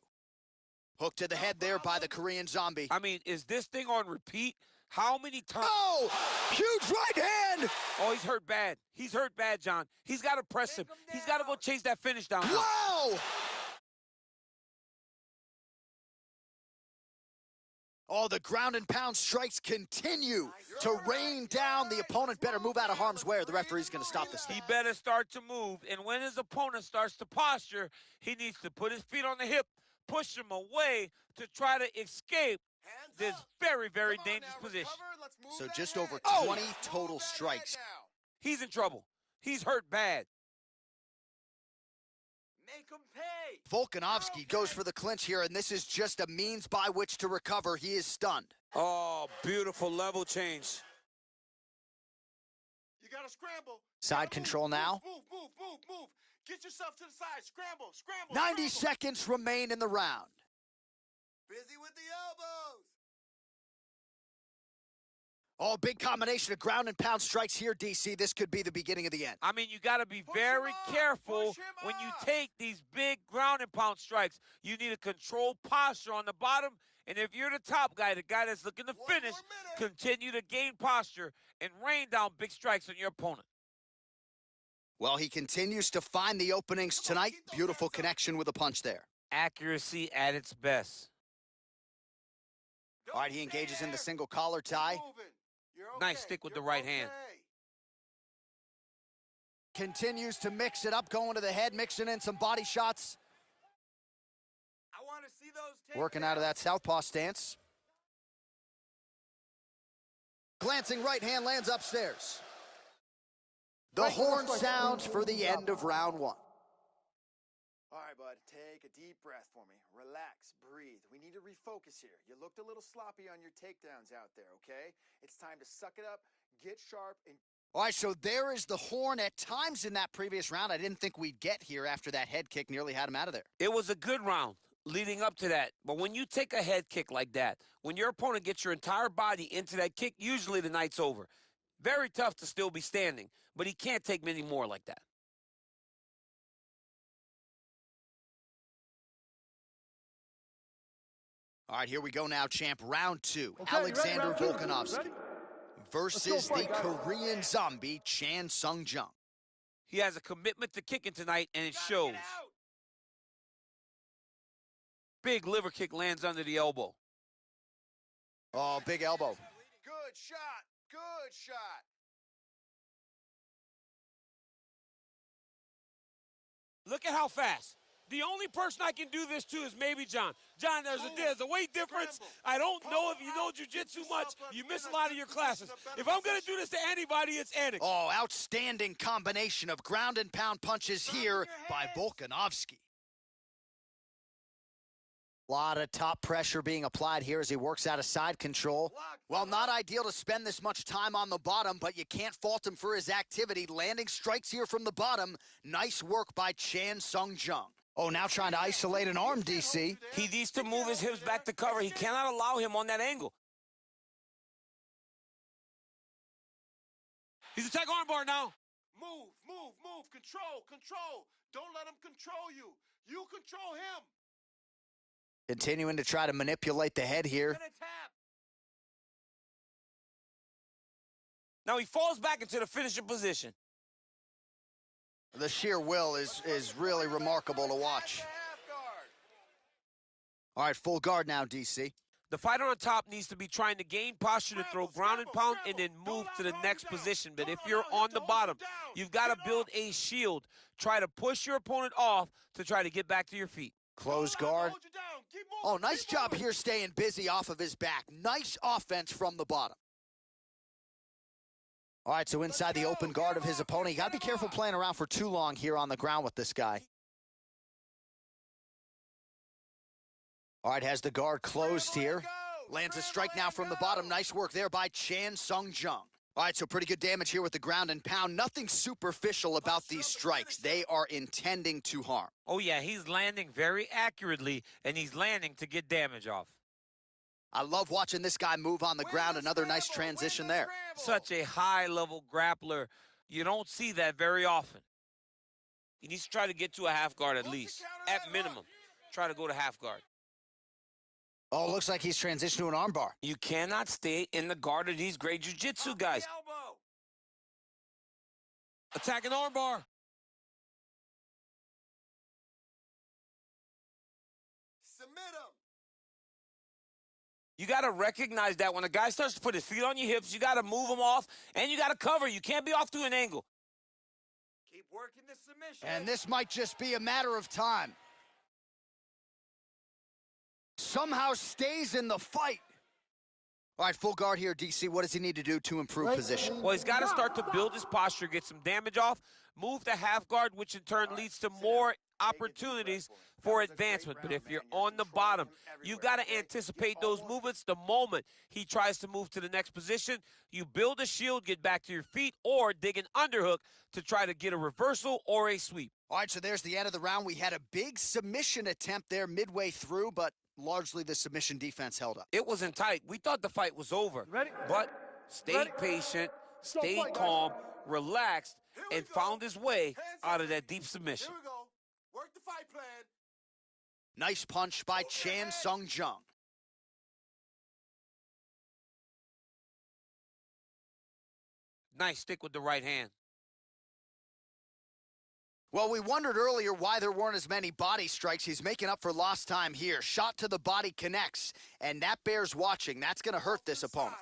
Hook to the head there by the Korean Zombie. I mean, is this thing on repeat? How many times? Oh, huge right hand. Oh, he's hurt bad. He's hurt bad, John. He's got to press him. He's got to go chase that finish down. Wow. Oh, the ground and pound strikes continue to rain down. The opponent better move out of harm's way or the referee's going to stop this thing. He better start to move, and when his opponent starts to posture, he needs to put his feet on the hip, push him away to try to escape this very, very dangerous position. So just over 20 total strikes. He's in trouble. He's hurt bad. Make him pay. Volkanovski goes for the clinch here, and this is just a means by which to recover. He is stunned. Oh, beautiful level change. You gotta scramble. Side control now. Move. Get yourself to the side. Scramble. 90 seconds remain in the round. Busy with the elbows. Oh, big combination of ground and pound strikes here, DC. This could be the beginning of the end. I mean, you got to be very careful when you take these big ground and pound strikes. You need a controlled posture on the bottom. And if you're the top guy, the guy that's looking to finish, continue to gain posture and rain down big strikes on your opponent. Well, he continues to find the openings tonight. Beautiful connection with a punch there. Accuracy at its best. All right, he engages in the single collar tie. Nice stick with the right hand. Continues to mix it up, going to the head, mixing in some body shots. I want to see those Working out of that southpaw stance. Glancing right hand lands upstairs. The horn sounds for the end of round one. All right, bud, take a deep breath for me. Relax, breathe. We need to refocus here. You looked a little sloppy on your takedowns out there, okay? It's time to suck it up, get sharp, and... All right, so there is the horn. At times in that previous round, I didn't think we'd get here after that head kick nearly had him out of there. It was a good round leading up to that. But when you take a head kick like that, when your opponent gets your entire body into that kick, usually the night's over. Very tough to still be standing, but he can't take many more like that. All right, here we go now, champ. Round two. Okay, Alexander Volkanovski versus the Korean zombie, Chan Sung Jung. He has a commitment to kicking tonight, and it shows. Big liver kick lands under the elbow. Oh, big elbow. Good shot. Good shot. Look at how fast. The only person I can do this to is maybe John. John, there's a weight difference. I don't know if you know jiu-jitsu much. You miss a lot of your classes. If I'm going to do this to anybody, it's Anik. Oh, outstanding combination of ground and pound punches here by Volkanovski. A lot of top pressure being applied here as he works out of side control. Well, not ideal to spend this much time on the bottom, but you can't fault him for his activity. Landing strikes here from the bottom. Nice work by Chan Sung Jung. Oh, now trying to isolate an arm, DC. He needs to move his hips back to cover. He cannot allow him on that angle. He's attack armbar now. Move, move, move. Control, control. Don't let him control you. You control him. Continuing to try to manipulate the head here. Now he falls back into the finishing position. The sheer will is really remarkable to watch. All right, full guard now, DC. The fighter on top needs to be trying to gain posture to throw ground and pound and then move to the next position. But if you're on the bottom, you've got to build a shield. Try to push your opponent off to try to get back to your feet. Close guard. Oh, nice job here staying busy off of his back. Nice offense from the bottom. All right, so inside the open guard of his opponent. You got to be careful playing around for too long here on the ground with this guy. All right, has the guard closed here. Lands a strike now from the bottom. Nice work there by Chan Sung Jung. All right, so pretty good damage here with the ground and pound. Nothing superficial about these strikes. They are intending to harm. Oh, yeah, he's landing very accurately, and he's landing to get damage off. I love watching this guy move on the ground. Another nice transition there. Such a high-level grappler. You don't see that very often. He needs to try to get to a half guard at least. At minimum, try to go to half guard. Oh, looks like he's transitioned to an armbar. You cannot stay in the guard of these great jiu-jitsu guys. Attack an armbar. Submit him. You got to recognize that when a guy starts to put his feet on your hips, you got to move him off, and you got to cover. You can't be off to an angle. Keep working the submission. And this might just be a matter of time. Somehow stays in the fight. All right, full guard here, DC. What does he need to do to improve position? Well, he's got to start to build his posture, get some damage off, move to half guard, which in turn leads to more opportunities for advancement. But if you're on the bottom, you've got to anticipate those movements. The moment he tries to move to the next position, you build a shield, get back to your feet, or dig an underhook to try to get a reversal or a sweep. All right, so there's the end of the round. We had a big submission attempt there midway through, but largely the submission defense held up. It wasn't tight. We thought the fight was over. Ready? But stayed patient, stayed calm, relaxed, and found his way out of that deep submission. Here we go. Work the fight plan. Nice punch by Chan Sung Jung. Nice stick with the right hand. Well, we wondered earlier why there weren't as many body strikes. He's making up for lost time here. Shot to the body connects, and that bears watching. That's going to hurt this opponent.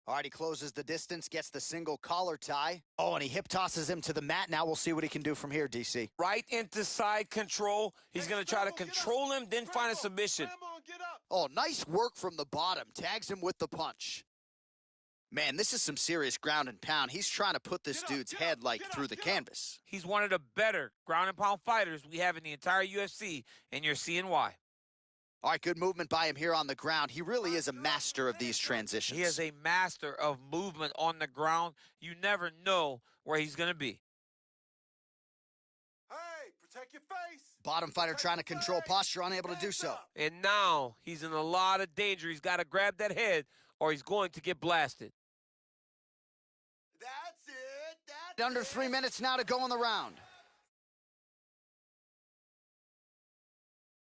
All right, he closes the distance, gets the single collar tie. Oh, and he hip tosses him to the mat. Now we'll see what he can do from here, DC. Right into side control. He's going to try to control him, then find a submission. Oh, nice work from the bottom. Tags him with the punch. Man, this is some serious ground and pound. He's trying to put this dude's head, like, through the canvas. He's one of the better ground and pound fighters we have in the entire UFC, and you're seeing why. All right, good movement by him here on the ground. He really is a master of these transitions. He is a master of movement on the ground. You never know where he's going to be. Hey, protect your face. Bottom fighter trying to control posture, unable to do so. And now he's in a lot of danger. He's got to grab that head or he's going to get blasted. That's it. Under 3 minutes now to go in the round.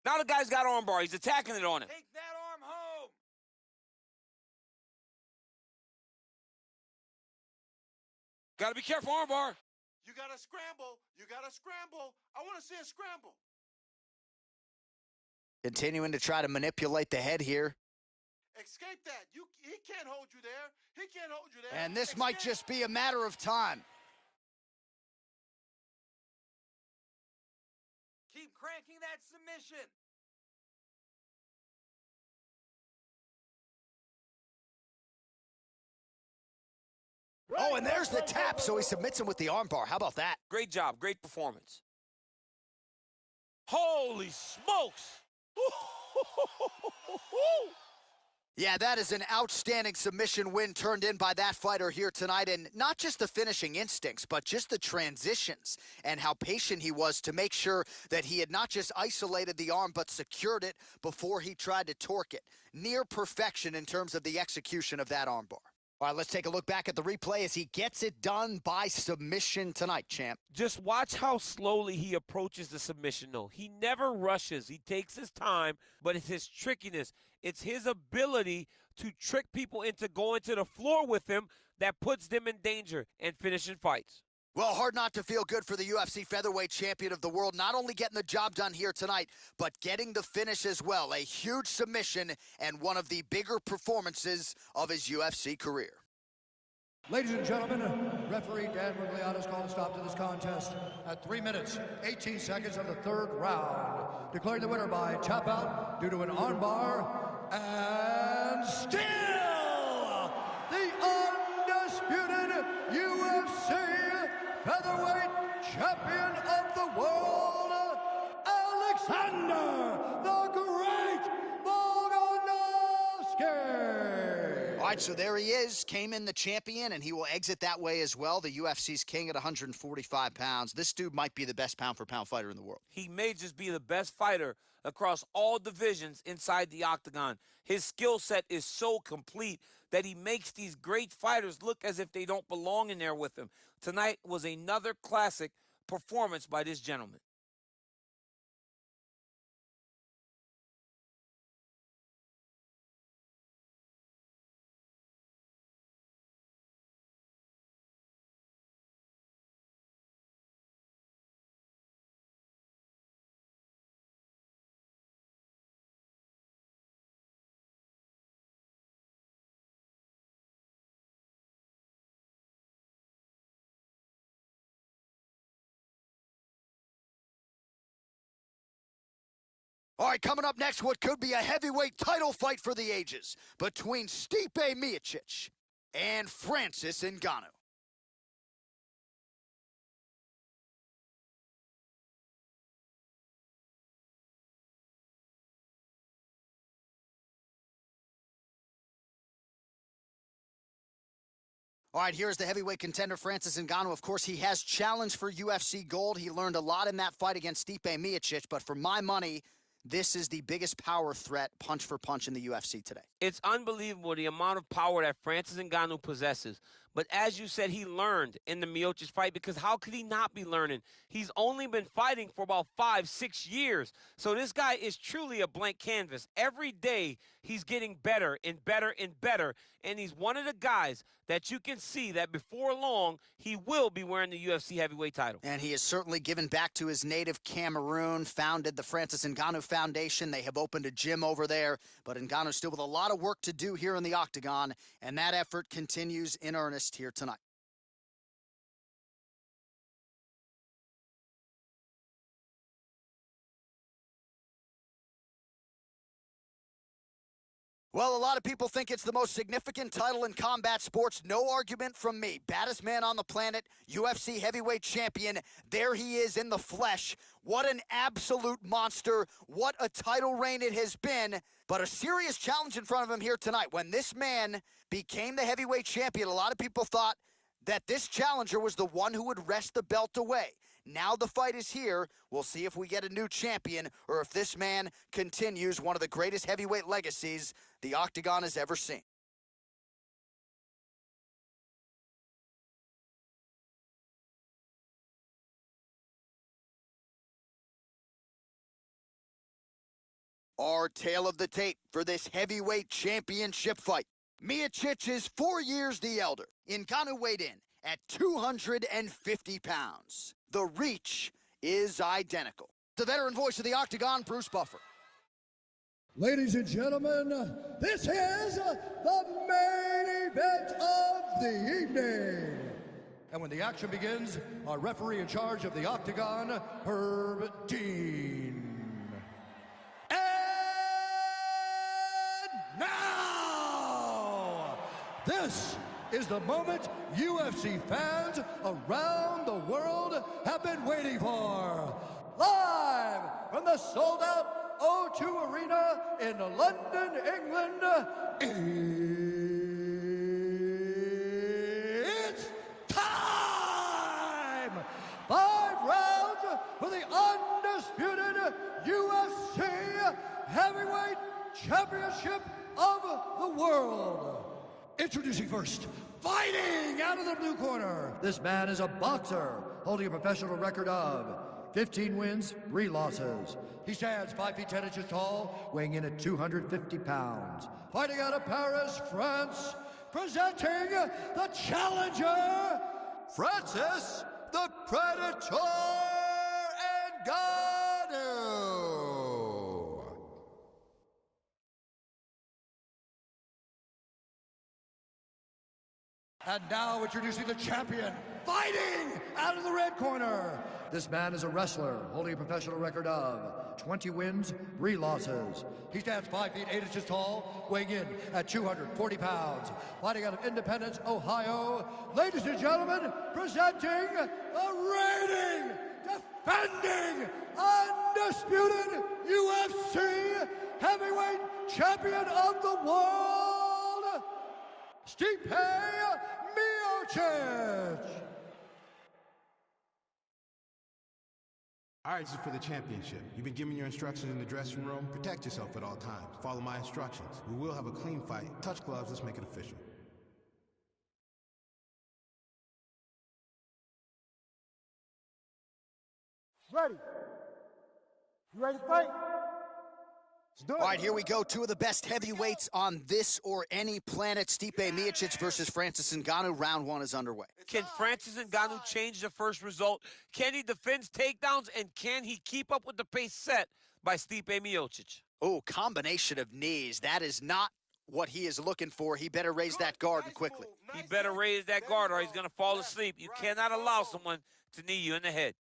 Now the guy's got armbar. He's attacking it on him. Take that arm home. Got to be careful, armbar. You got to scramble. You got to scramble. I want to see a scramble. Continuing to try to manipulate the head here. Escape that. He can't hold you there. He can't hold you there. And this might just be a matter of time. Keep cranking that submission. Oh, and there's the tap, so he submits him with the armbar. How about that? Great job. Great performance. Holy smokes. Yeah, that is an outstanding submission win turned in by that fighter here tonight. And not just the finishing instincts, but just the transitions and how patient he was to make sure that he had not just isolated the arm, but secured it before he tried to torque it. Near perfection in terms of the execution of that armbar. All right, let's take a look back at the replay as he gets it done by submission tonight, champ. Just watch how slowly he approaches the submission, though. He never rushes. He takes his time, but it's his trickiness. It's his ability to trick people into going to the floor with him that puts them in danger and finishing fights. Well, hard not to feel good for the UFC featherweight champion of the world, not only getting the job done here tonight, but getting the finish as well. A huge submission and one of the bigger performances of his UFC career. Ladies and gentlemen, referee Dan Rigliotta has called a stop to this contest at 3 minutes, 18 seconds of the third round. Declaring the winner by tap out due to an armbar and still the undisputed UFC featherweight champion of the world, Alexander the Great Volkanovski. All right, so there he is, came in the champion, and he will exit that way as well. The UFC's king at 145 pounds. This dude might be the best pound-for-pound fighter in the world. He may just be the best fighter across all divisions inside the octagon. His skill set is so complete that he makes these great fighters look as if they don't belong in there with him. Tonight was another classic performance by this gentleman. All right, coming up next, what could be a heavyweight title fight for the ages between Stipe Miocic and Francis Ngannou. All right, here's the heavyweight contender, Francis Ngannou. Of course, he has challenged for UFC gold. He learned a lot in that fight against Stipe Miocic, but for my money, this is the biggest power threat punch for punch in the UFC today. It's unbelievable the amount of power that Francis Ngannou possesses. But as you said, he learned in the Miocic fight, because how could he not be learning? He's only been fighting for about 5-6 years. So this guy is truly a blank canvas. Every day he's getting better and better and better. And he's one of the guys that you can see that before long he will be wearing the UFC heavyweight title. And he has certainly given back to his native Cameroon, founded the Francis Ngannou Foundation. They have opened a gym over there, but Ngannou still with a lot of work to do here in the octagon, and that effort continues in earnest here tonight. Well, a lot of people think it's the most significant title in combat sports. No argument from me. Baddest man on the planet, UFC heavyweight champion. There he is in the flesh. What an absolute monster. What a title reign it has been. But a serious challenge in front of him here tonight. When this man became the heavyweight champion, a lot of people thought that this challenger was the one who would wrest the belt away. Now the fight is here. We'll see if we get a new champion or if this man continues one of the greatest heavyweight legacies the Octagon has ever seen. Our tale of the tape for this heavyweight championship fight. Miocic is 4 years the elder. Ngannou weighed in at 250 pounds. The reach is identical. The veteran voice of the Octagon, Bruce Buffer. Ladies and gentlemen, this is the main event of the evening. And when the action begins, our referee in charge of the Octagon, Herb Dean. And now, this is the moment UFC fans around the world have been waiting for. Live from the sold-out O2 Arena in London, England, it's time! 5 rounds for the undisputed UFC Heavyweight Championship of the world. Introducing first, fighting out of the blue corner. This man is a boxer holding a professional record of 15 wins, 3 losses. He stands 5 feet 10 inches tall, weighing in at 250 pounds. Fighting out of Paris, France, presenting the challenger, Francis the Predator Ngannou. And now introducing the champion, fighting out of the red corner. This man is a wrestler holding a professional record of 20 wins, 3 losses. He stands 5 feet 8 inches tall, weighing in at 240 pounds. Fighting out of Independence, Ohio. Ladies and gentlemen, presenting the reigning, defending, undisputed UFC heavyweight champion of the world, Stipe Miocic. All right, this is for the championship. You've been given your instructions in the dressing room. Protect yourself at all times. Follow my instructions. We will have a clean fight. Touch gloves. Let's make it official. Ready. You ready to fight? All right, here we go. 2 of the best heavyweights on this or any planet. Stipe Miocic versus Francis Ngannou. Round 1 is underway. Can Francis Ngannou change the first result? Can he defend takedowns? And can he keep up with the pace set by Stipe Miocic? Oh, combination of knees. That is not what he is looking for. He better raise that guard and quickly. He better raise that guard or he's going to fall asleep. You cannot allow someone to knee you in the head.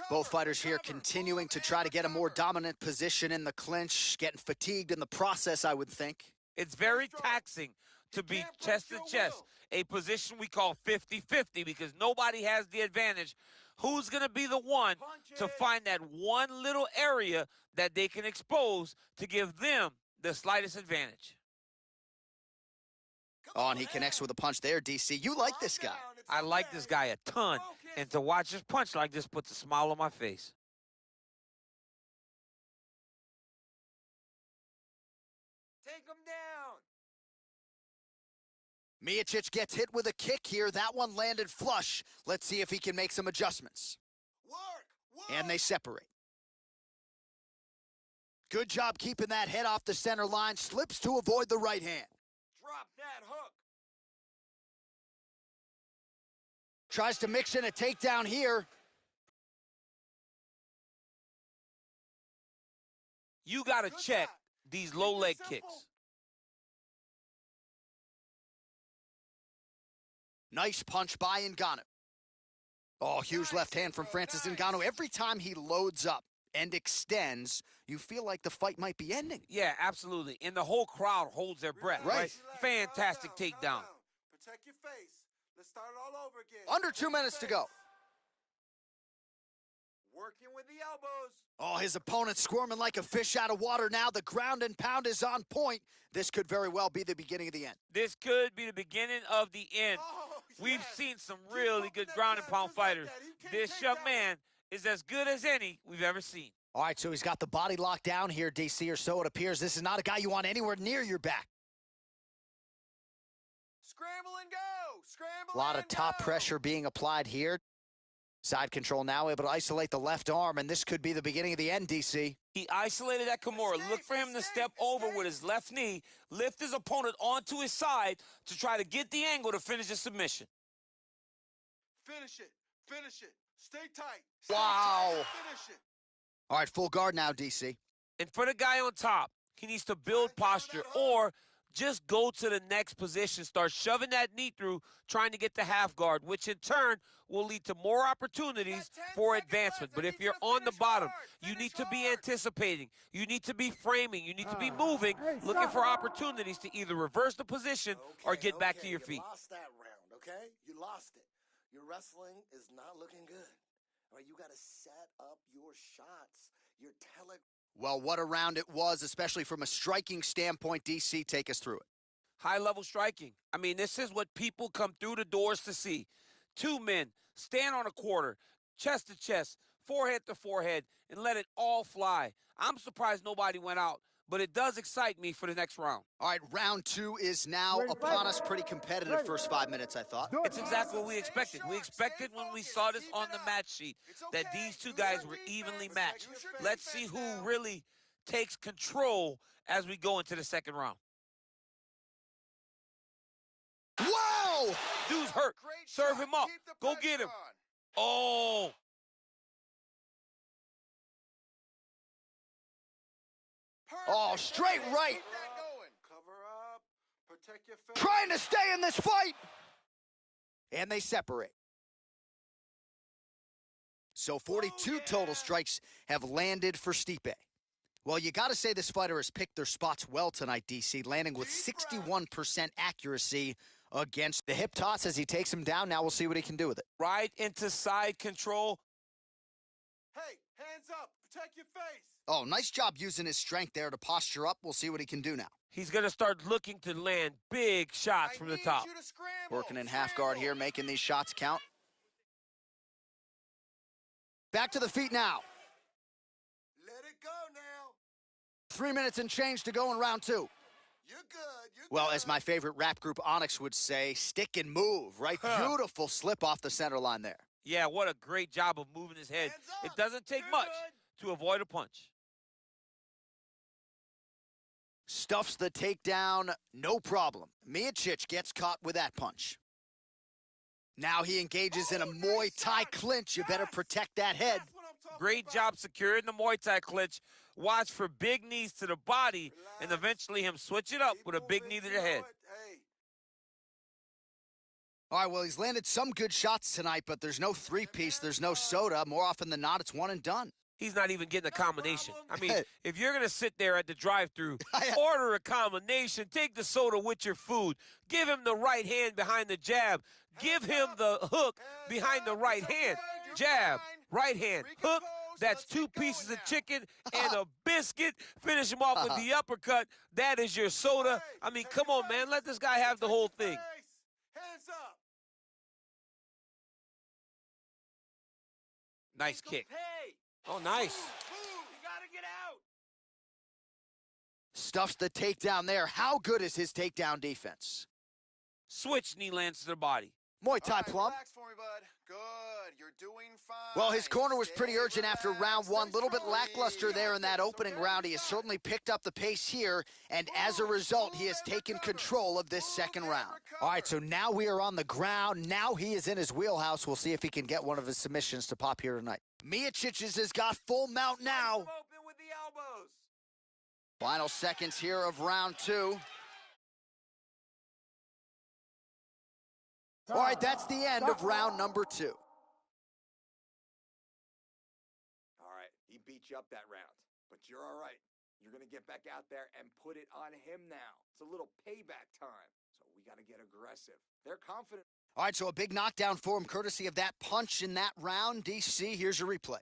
Both fighters here continuing to try to get a more dominant position in the clinch, getting fatigued in the process, I would think. It's very taxing to be chest to chest, a position we call 50-50 because nobody has the advantage. Who's going to be the one to find that one little area that they can expose to give them the slightest advantage? Oh, and he connects with a punch there, DC. You like this guy. I like this guy a ton, and to watch his punch like this puts a smile on my face. Take him down. Miocic gets hit with a kick here. That one landed flush. Let's see if he can make some adjustments. And they separate. Good job keeping that head off the center line. Slips to avoid the right hand. Drop that hook. Tries to mix in a takedown here. You got to check these low leg kicks. Nice punch by Ngannou. Oh, huge left hand from Francis Ngannou. Every time he loads up and extends, you feel like the fight might be ending. Yeah, absolutely. And the whole crowd holds their breath, right? Fantastic takedown. Protect your face. Let's start all over again. Under 2 minutes to go. Working with the elbows. Oh, his opponent squirming like a fish out of water now. The ground and pound is on point. This could very well be the beginning of the end. This could be the beginning of the end. Oh, We've seen some really good ground and pound fighters. This young man is as good as any we've ever seen. All right, so he's got the body locked down here, DC, or so it appears. This is not a guy you want anywhere near your back. Scramble and go. Scramble. A lot of top pressure being applied here. Side control now, able to isolate the left arm, and this could be the beginning of the end, DC. He isolated that Kimura. Look for him to step over with his left knee, lift his opponent onto his side to try to get the angle to finish the submission. Finish it. Finish it. Stay tight. Wow. Finish it. All right, full guard now, DC. And for the guy on top, he needs to build posture or just go to the next position, start shoving that knee through, trying to get the half guard, which in turn will lead to more opportunities for advancement. But if you're on the bottom, you need to be anticipating. You need to be framing. You need to be moving, looking for opportunities to either reverse the position or get back to your feet. You lost that round, okay? You lost it. Your wrestling is not looking good. All right, you got to set up your shots. Your Well, what a round it was, especially from a striking standpoint. DC, take us through it. High-level striking. I mean, this is what people come through the doors to see. Two men stand on a quarter, chest to chest, forehead to forehead, and let it all fly. I'm surprised nobody went out, but it does excite me for the next round. All right, round two is now upon us. Pretty competitive first 5 minutes, I thought. It's exactly what we expected. We expected when we saw this on the match sheet that these two guys were evenly matched. Let's see who really takes control as we go into the second round. Whoa! Dude's hurt. Serve him up. Go get him. Oh. Oh, straight right. Cover up. Protect your face. Trying to stay in this fight. And they separate. So 42 total strikes have landed for Stipe. Well, you got to say this fighter has picked their spots well tonight, DC, landing with 61% accuracy against the hip toss as he takes him down. Now we'll see what he can do with it. Right into side control. Hey, hands up. Protect your face. Oh, nice job using his strength there to posture up. We'll see what he can do now. He's going to start looking to land big shots from the top. Working in half guard here, making these shots count. Back to the feet now. Let it go now. 3 minutes and change to go in round two. You're good. Well, as my favorite rap group Onyx would say, stick and move, right? Beautiful slip off the center line there. Yeah, what a great job of moving his head. It doesn't take much to avoid a punch. Stuffs the takedown, no problem. Miocic gets caught with that punch. Now he engages in a Muay Thai clinch. You better protect that head. Great job securing the Muay Thai clinch. Watch for big knees to the body, and eventually him switch it up with a big knee to the head. All right, well, he's landed some good shots tonight, but there's no three-piece, there's no soda. More often than not, it's one and done. He's not even getting a combination. I mean, if you're going to sit there at the drive-thru, order a combination, take the soda with your food, give him the right hand behind the jab, give him the hook behind the right hand, jab, right hand, hook. That's 2 pieces of chicken and a biscuit. Finish him off with the uppercut. That is your soda. I mean, come on, man. Let this guy have the whole thing. Hands up. Nice kick. Hey. Oh, nice. Move. You got to get out. Stuffs the takedown there. How good is his takedown defense? Switch knee lands to the body. Muay Thai plum. Relax for me, bud. Good. You're doing fine. Well, his corner was pretty Stay urgent after round relaxed. one. A little bit lackluster there in that opening round. He has certainly picked up the pace here, and as a result, he has taken control of this second round. All right, so now we are on the ground. Now he is in his wheelhouse. We'll see if he can get one of his submissions to pop here tonight. Miocic has got full mount now. Open with the elbows. Final seconds here of round two. All right, that's the end of round number two. All right, he beat you up that round, but you're all right. You're going to get back out there and put it on him now. It's a little payback time, so we got to get aggressive. They're confident. All right, so a big knockdown for him courtesy of that punch in that round. DC, here's your replay.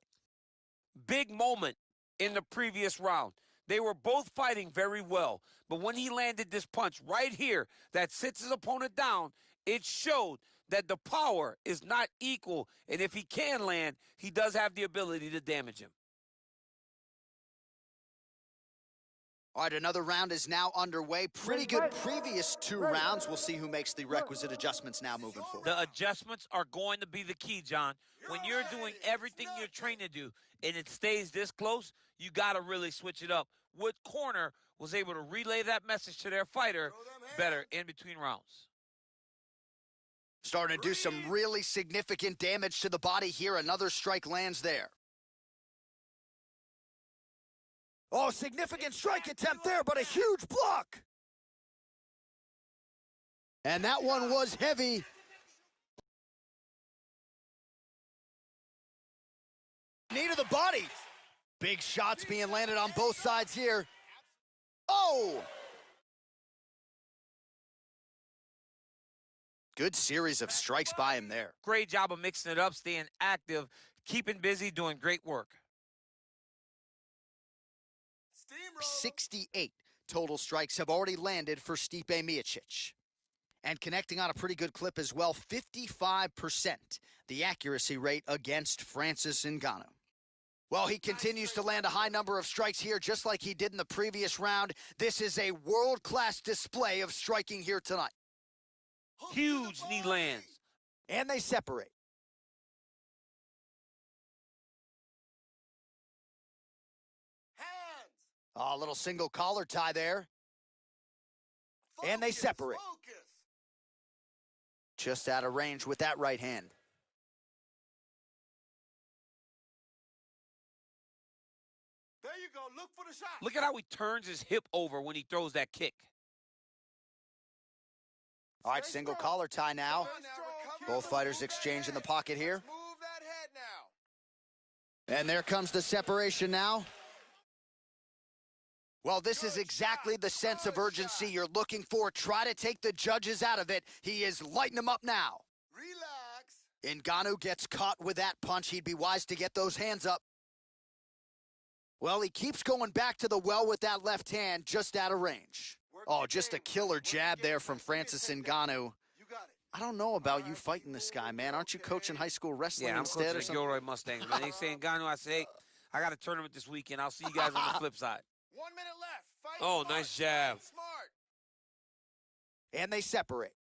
Big moment in the previous round. They were both fighting very well, but when he landed this punch right here that sits his opponent down, it showed that the power is not equal, and if he can land, he does have the ability to damage him. All right, another round is now underway. Pretty good previous two rounds. We'll see who makes the requisite adjustments now moving forward. The adjustments are going to be the key, John. When you're doing everything you're trained to do and it stays this close, you got to really switch it up. Wood corner was able to relay that message to their fighter better in between rounds. Starting to do some really significant damage to the body here. Another strike lands there. Oh, significant strike attempt there, but a huge block. And that one was heavy. Knee to the body. Big shots being landed on both sides here. Oh! Good series of strikes by him there. Great job of mixing it up, staying active, keeping busy, doing great work. 68 total strikes have already landed for Stipe Miocic. And connecting on a pretty good clip as well, 55% the accuracy rate against Francis Ngannou. Well, he continues to land a high number of strikes here, just like he did in the previous round. This is a world-class display of striking here tonight. Huge knee lands. And they separate. Hands. Oh, a little single collar tie there. Focus, and they separate. Focus. Just out of range with that right hand. There you go. Look for the shot. Look at how he turns his hip over when he throws that kick. All right, single collar tie now. Both fighters exchange in the pocket here. Move that head now. And there comes the separation now. Well, this is exactly the sense of urgency you're looking for. Try to take the judges out of it. He is lighting them up now. Relax. Ngannou gets caught with that punch. He'd be wise to get those hands up. Well, he keeps going back to the well with that left hand, just out of range. Oh, just a killer jab there from Francis Ngannou. I don't know about you fighting this guy, man. Aren't you coaching high school wrestling instead or coaching something? Gilroy Mustangs, man. They say Ngannou, I say, hey, I got a tournament this weekend. I'll see you guys on the flip side. 1 minute left. Fight Oh, smart. nice jab. Fight smart. And they separate.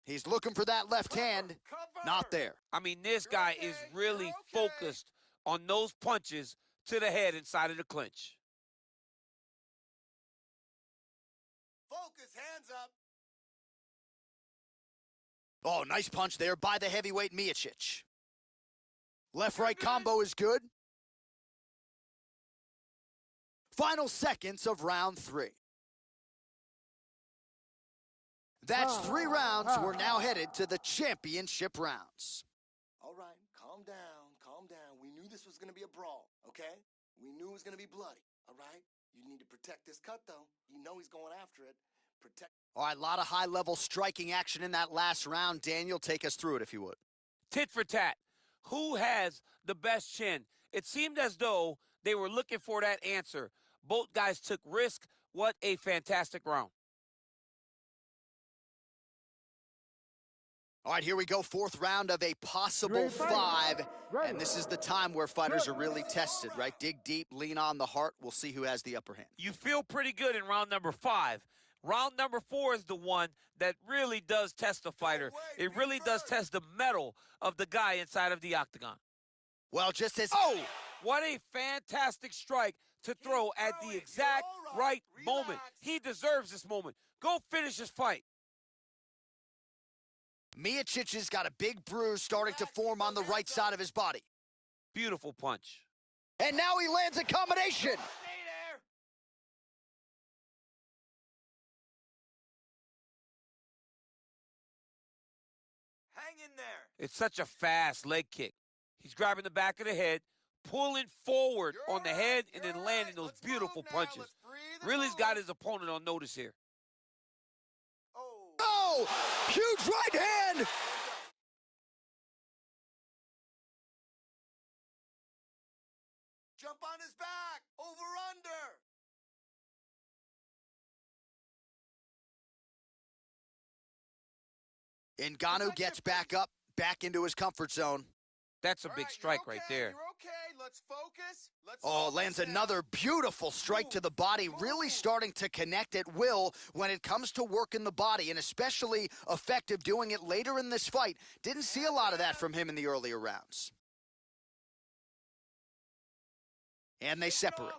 He's looking for that left hand. Cover. Not there. I mean, this guy is really focused on those punches to the head inside of the clinch. Focus. Hands up. Oh, nice punch there by the heavyweight Miocic. Left-right combo is good. Final seconds of round three. That's 3 rounds. We're now headed to the championship rounds. All right, calm down, calm down. We knew this was going to be a brawl, okay? We knew it was going to be bloody, all right? You need to protect this cut, though. You know he's going after it. Protect. All right, a lot of high-level striking action in that last round. Daniel, take us through it if you would. Tit for tat. Who has the best chin? It seemed as though they were looking for that answer. Both guys took risk. What a fantastic round. All right, here we go, fourth round of a possible 5. And this is the time where fighters are really tested, right? Dig deep, lean on the heart. We'll see who has the upper hand. You feel pretty good in round number 5. Round number 4 is the one that really does test the fighter. It really does test the mettle of the guy inside of the octagon. Well, just as... Oh, what a fantastic strike to throw at the exact right moment. He deserves this moment. Go finish this fight. Miocic has got a big bruise starting to form on the right side of his body. Beautiful punch. And now he lands a combination. Stay there. Hang in there. It's such a fast leg kick. He's grabbing the back of the head, pulling forward on the head, and then landing those beautiful punches. Really's got his opponent on notice here. Oh, huge right hand. Jump on his back. Over under. Ngannou gets back up, back into his comfort zone. That's a big strike right there. You're okay. Let's focus. Oh, lands another beautiful strike to the body, really starting to connect at will when it comes to working the body, and especially effective doing it later in this fight. Didn't see a lot of that from him in the earlier rounds. And they separate.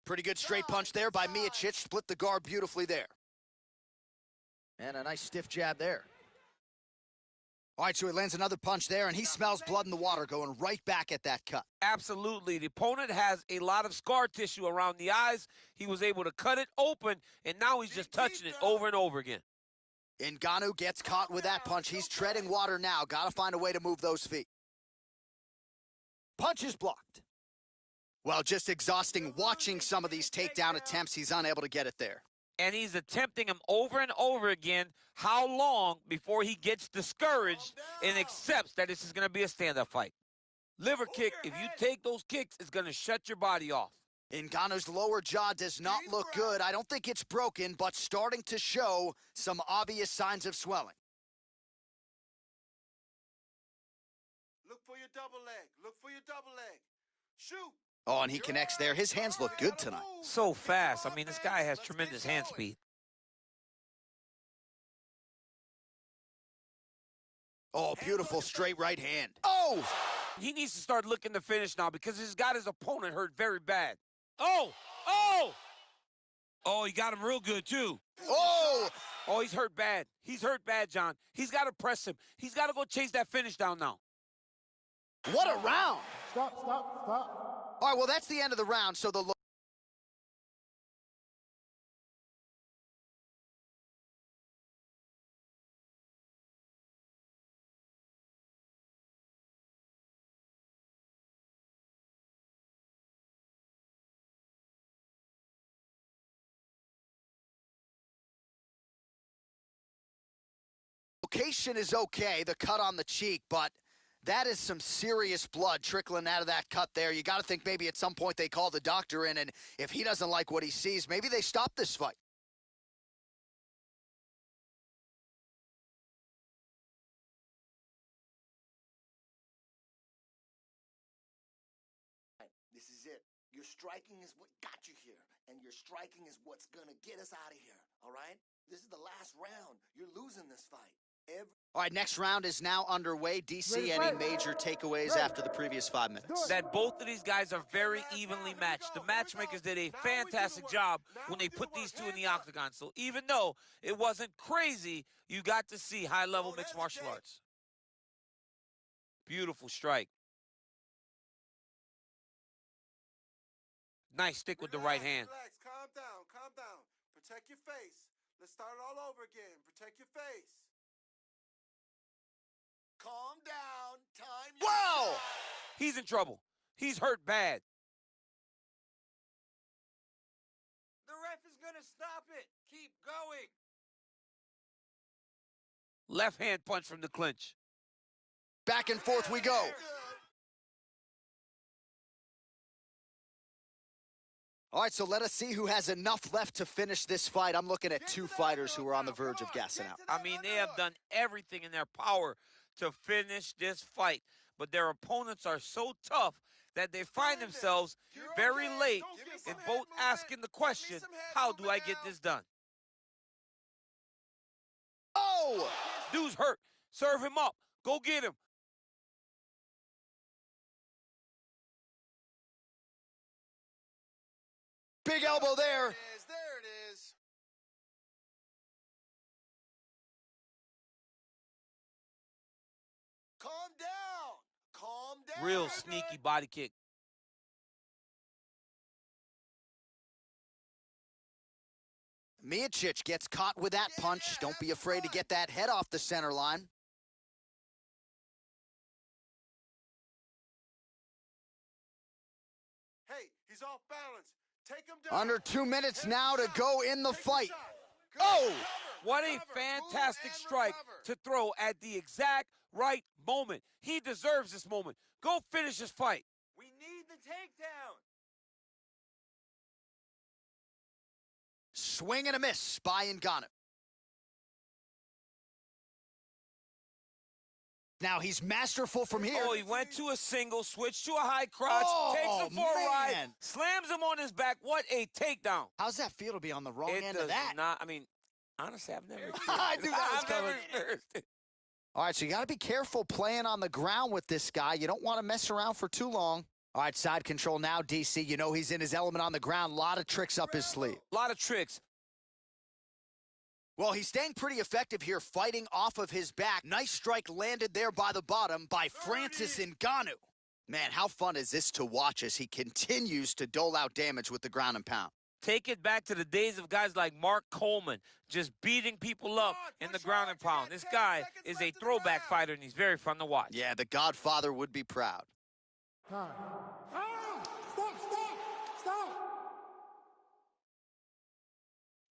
Pretty good straight punch there by Miocic. Split the guard beautifully there. And a nice stiff jab there. All right, so he lands another punch there, and he smells blood in the water going right back at that cut. Absolutely. The opponent has a lot of scar tissue around the eyes. He was able to cut it open, and now he's just touching it over and over again. Ngannou gets caught with that punch. He's treading water now. Got to find a way to move those feet. Punch is blocked. Well, just exhausting watching some of these takedown attempts. He's unable to get it there. And he's attempting them over and over again. How long before he gets discouraged and accepts that this is going to be a stand-up fight? Liver kick, if you take those kicks, it's going to shut your body off. Ngannou's lower jaw does not look good. I don't think it's broken, but starting to show some obvious signs of swelling. Look for your double leg. Look for your double leg. Shoot. Oh, and he connects there. His hands look good tonight. So fast. I mean, this guy has tremendous hand speed. Oh, beautiful straight right hand. Oh! He needs to start looking to finish now because he's got his opponent hurt very bad. Oh! Oh! Oh, he got him real good, too. Oh! Oh, he's hurt bad. He's hurt bad, John. He's got to press him. He's got to go chase that finish down now. What a round! Stop. All right, well, that's the end of the round, so the... Location is okay, the cut on the cheek, but that is some serious blood trickling out of that cut there. You got to think maybe at some point they call the doctor in, and if he doesn't like what he sees, maybe they stop this fight. This is it. Your striking is what got you here, and your striking is what's gonna get us out of here, all right? This is the last round. You're losing this fight. All right, next round is now underway. DC, any major takeaways after the previous 5 minutes? That both of these guys are very evenly matched. The matchmakers did a fantastic job when they put these two in the octagon. So even though it wasn't crazy, you got to see high-level mixed martial arts. Beautiful strike. Nice stick with the right hand. Relax, calm down. Protect your face. Let's start it all over again. Protect your face. Calm down. Time. Wow! He's in trouble. He's hurt bad. The ref is going to stop it. Keep going. Left hand punch from the clinch. Back and forth we go. All right, so let us see who has enough left to finish this fight. I'm looking at two fighters who are on the verge of gassing out. I mean, they have done everything in their power to finish this fight, but their opponents are so tough that they find themselves very late in both asking the question, how do I get this done? Oh! Dude's hurt. Serve him up. Go get him. Big elbow there. There it is. Calm down. Calm down. Real sneaky body kick. Miocic gets caught with that punch. Don't be afraid to get that head off the center line. Hey, he's off balance. Take him down. Under 2 minutes now to go in the fight. Good. Oh! Cover, What a cover, fantastic move and strike recover. to throw at the exact right moment. He deserves this moment. Go finish this fight. We need the takedown. Swing and a miss by Ngannou. Now he's masterful from here. Oh, he went to a single, switched to a high crotch, takes him for a ride, slams him on his back. What a takedown. How's that feel to be on the wrong It end does of that? not, I mean, honestly, I've never I knew that was I've never coming. experienced it. All right, so you got to be careful playing on the ground with this guy. You don't want to mess around for too long. All right, side control now, DC. You know he's in his element on the ground. A lot of tricks up his sleeve. A lot of tricks. Well, he's staying pretty effective here, fighting off of his back. Nice strike landed there by the bottom by Francis Ngannou. Man, how fun is this to watch as he continues to dole out damage with the ground and pound? Take it back to the days of guys like Mark Coleman, just beating people up in the ground and pound. This guy is a throwback fighter, and he's very fun to watch. Yeah, the Godfather would be proud. Time. Stop!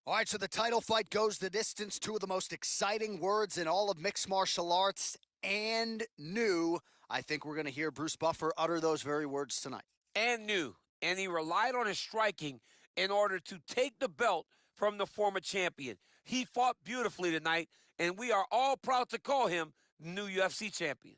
All right, so the title fight goes the distance. Two of the most exciting words in all of mixed martial arts, and new. I think we're going to hear Bruce Buffer utter those very words tonight. And new. And he relied on his striking in order to take the belt from the former champion. He fought beautifully tonight, and we are all proud to call him new UFC champion.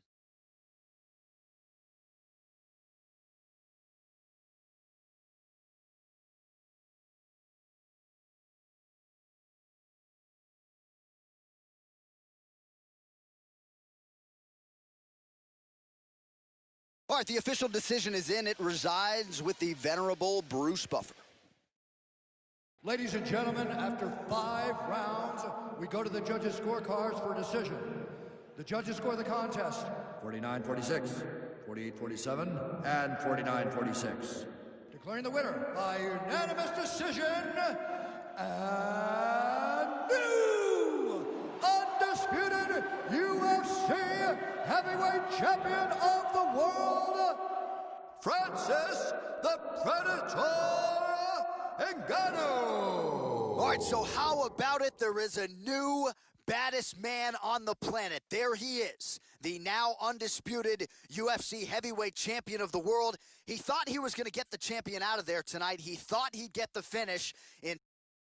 All right, the official decision is in. It resides with the venerable Bruce Buffer. Ladies and gentlemen, after 5 rounds, we go to the judges' scorecards for a decision. The judges score the contest 49-46, 48-47, and 49-46. Declaring the winner by unanimous decision, and new undisputed UFC heavyweight champion of the world, Francis the Predator Ngannou. All right, so how about it? There is a new baddest man on the planet. There he is, the now undisputed UFC heavyweight champion of the world. He thought he was going to get the champion out of there tonight. He thought he'd get the finish in